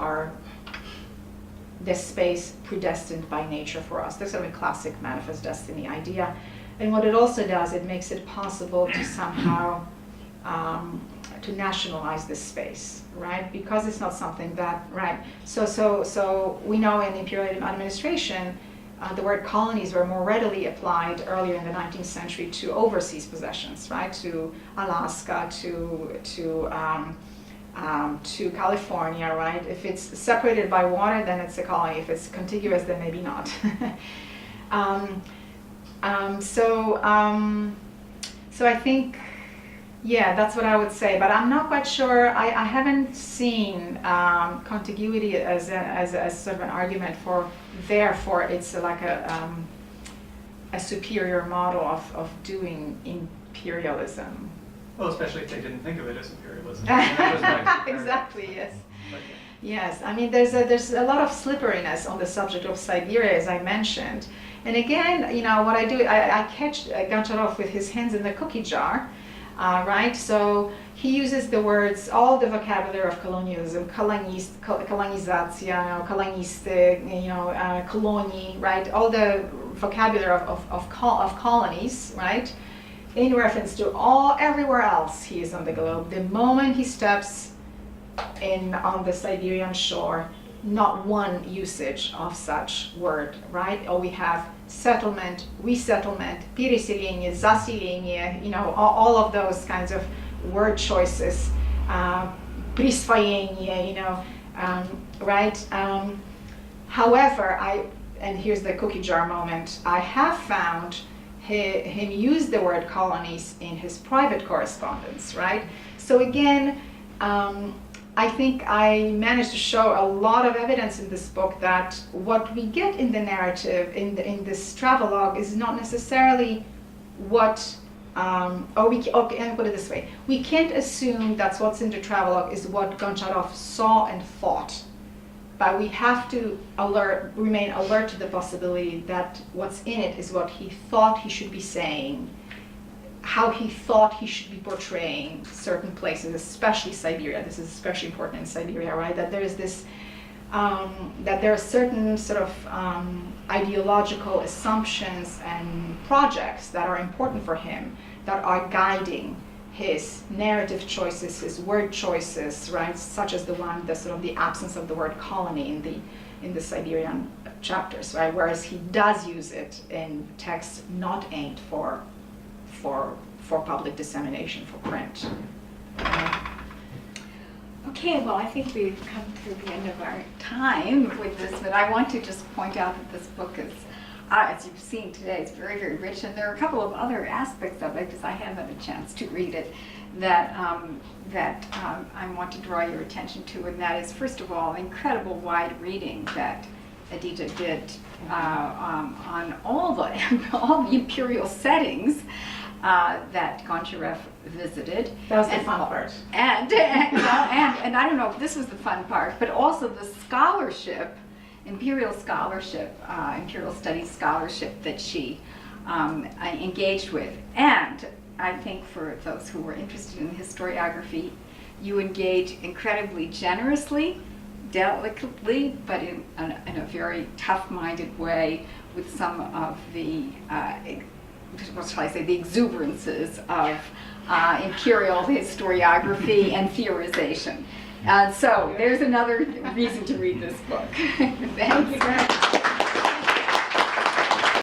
this space predestined by nature for us. That's sort of a classic manifest destiny idea. And what it also does, it makes it possible to somehow to nationalize this space, right? Because it's not something that, right? So we know in imperial administration, the word colonies were more readily applied earlier in the 19th century to overseas possessions, right? To Alaska, to California, right? If it's separated by water, then it's a colony. If it's contiguous, then maybe not. So I think, yeah, that's what I would say. But I'm not quite sure. I haven't seen contiguity as sort of an argument for. Therefore, it's like a superior model of doing imperialism.
Well, especially if they didn't think of it as imperialism.
Exactly. Yes. Yes. I mean, there's a lot of slipperiness on the subject of Siberia, as I mentioned. And again, you know, what I do, I catch Goncharov with his hands in the cookie jar, right? So he uses the words, all the vocabulary of colonialism, kolonizacja, koloniste, kolonii, right? All the vocabulary of colonies, right? In reference to everywhere else he is on the globe. The moment he steps on the Siberian shore, not one usage of such word, right? Or we have settlement, resettlement, переселение, заселение, all of those kinds of word choices, присвоение, right? However, and here's the cookie jar moment, I have found him use the word colonies in his private correspondence, right? So again, I think I managed to show a lot of evidence in this book that what we get in the narrative, in this travelogue, is not necessarily what, and put it this way, we can't assume that what's in the travelogue is what Goncharov saw and thought, but we have to remain alert to the possibility that what's in it is what he thought he should be saying, how he thought he should be portraying certain places, especially Siberia. This is especially important in Siberia, right? That there is this, that there are certain sort of ideological assumptions and projects that are important for him, that are guiding his narrative choices, his word choices, right? Such as the sort of the absence of the word colony in the Siberian chapters, right? Whereas he does use it in texts not aimed for public dissemination, for print.
Okay, well, I think we've come to the end of our time with this, but I want to just point out that this book is As you've seen today, it's very, very rich, and there are a couple of other aspects of it, because I haven't had a chance to read it, that I want to draw your attention to, and that is, first of all, incredible wide reading that Edyta did on all the imperial settings that Goncharov visited.
That was the fun part.
And I don't know if this was the fun part, but also the scholarship, imperial studies scholarship that she engaged with. And I think for those who were interested in historiography, you engage incredibly generously, delicately, but in a very tough-minded way with some of the, what shall I say, the exuberances of imperial historiography and theorization. So there's another reason to read this book.
Thank you very much.